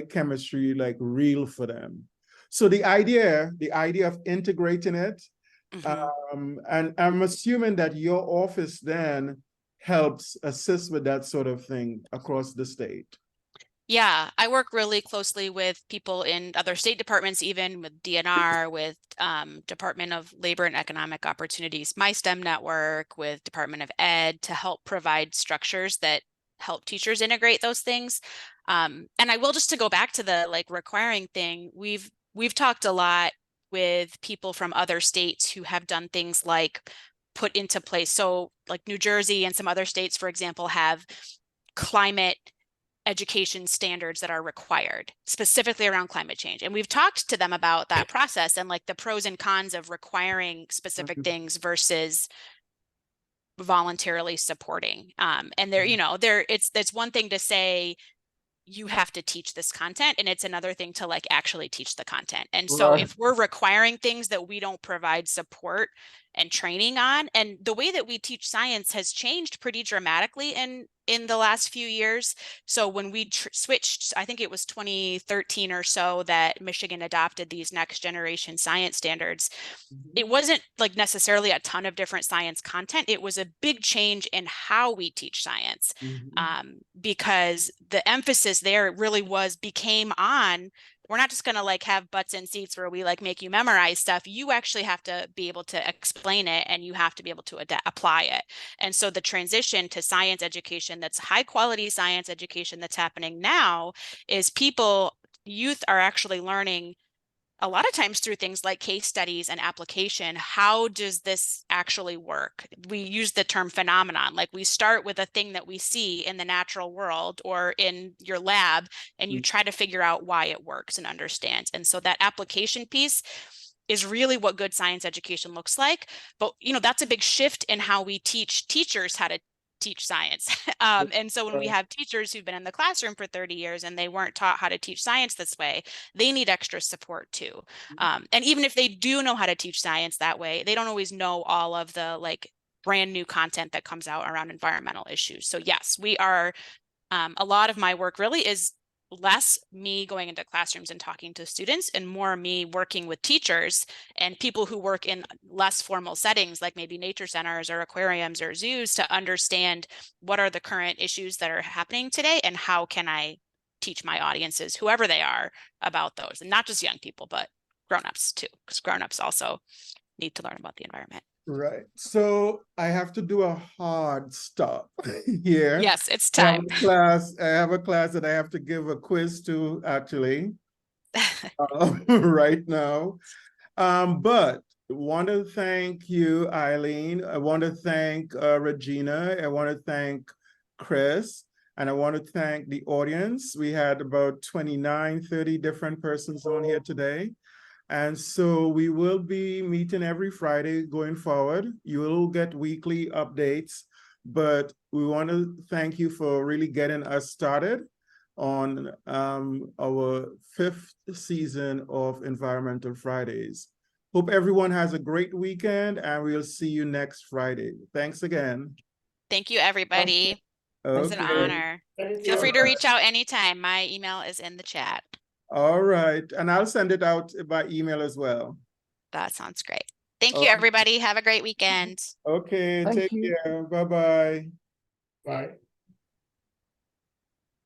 chemistry like real for them. So the idea of integrating it, and I'm assuming that your office then helps assist with that sort of thing across the state? Yeah, I work really closely with people in other state departments, even with DNR, with Department of Labor and Economic Opportunities, my STEM network, with Department of Ed to help provide structures that help teachers integrate those things. And I will, just to go back to the like requiring thing, we've talked a lot with people from other states who have done things like put into place. So like New Jersey and some other states, for example, have climate education standards that are required specifically around climate change. And we've talked to them about that process and like the pros and cons of requiring specific things versus voluntarily supporting. And there, you know, it's one thing to say you have to teach this content, and it's another thing to like actually teach the content. And so Right. if we're requiring things that we don't provide support and training on, and the way that we teach science has changed pretty dramatically in the last few years. So when we switched, I think it was 2013 or so that Michigan adopted these next generation science standards. It wasn't like necessarily a ton of different science content. It was a big change in how we teach science, because the emphasis there really became on, we're not just going to like have butts in seats where we like make you memorize stuff. You actually have to be able to explain it, and you have to be able to apply it. And so the transition to science education, that's high quality science education that's happening now, is youth are actually learning a lot of times through things like case studies and application. How does this actually work? We use the term phenomenon, like we start with a thing that we see in the natural world or in your lab, and you try to figure out why it works and understands. And so that application piece is really what good science education looks like. But, you know, that's a big shift in how we teach teachers how to teach science. And so when we have teachers who've been in the classroom for 30 years and they weren't taught how to teach science this way, they need extra support too. And even if they do know how to teach science that way, they don't always know all of the like brand new content that comes out around environmental issues. So yes, we are, a lot of my work really is less me going into classrooms and talking to students and more me working with teachers and people who work in less formal settings, like maybe nature centers or aquariums or zoos, to understand what are the current issues that are happening today and how can I teach my audiences, whoever they are, about those. And not just young people, but grownups too, because grownups also need to learn about the environment. Right. So I have to do a hard stop here. Yes, it's I have time. I have a class that I have to give a quiz to actually right now. But want to thank you, Eileen. I want to thank Regina. I want to thank Chris. And I want to thank the audience. We had about 29, 30 different persons on here today. And so we will be meeting every Friday going forward. You will get weekly updates, but we want to thank you for really getting us started on our 5th season of Environmental Fridays. Hope everyone has a great weekend, and we'll see you next Friday. Thanks again. Thank you, everybody. It's an honor. Feel free to reach out anytime. My email is in the chat. All right. And I'll send it out by email as well. That sounds great. Thank you, everybody. Have a great weekend. Okay. Thank Take you. care. Bye-bye. Bye.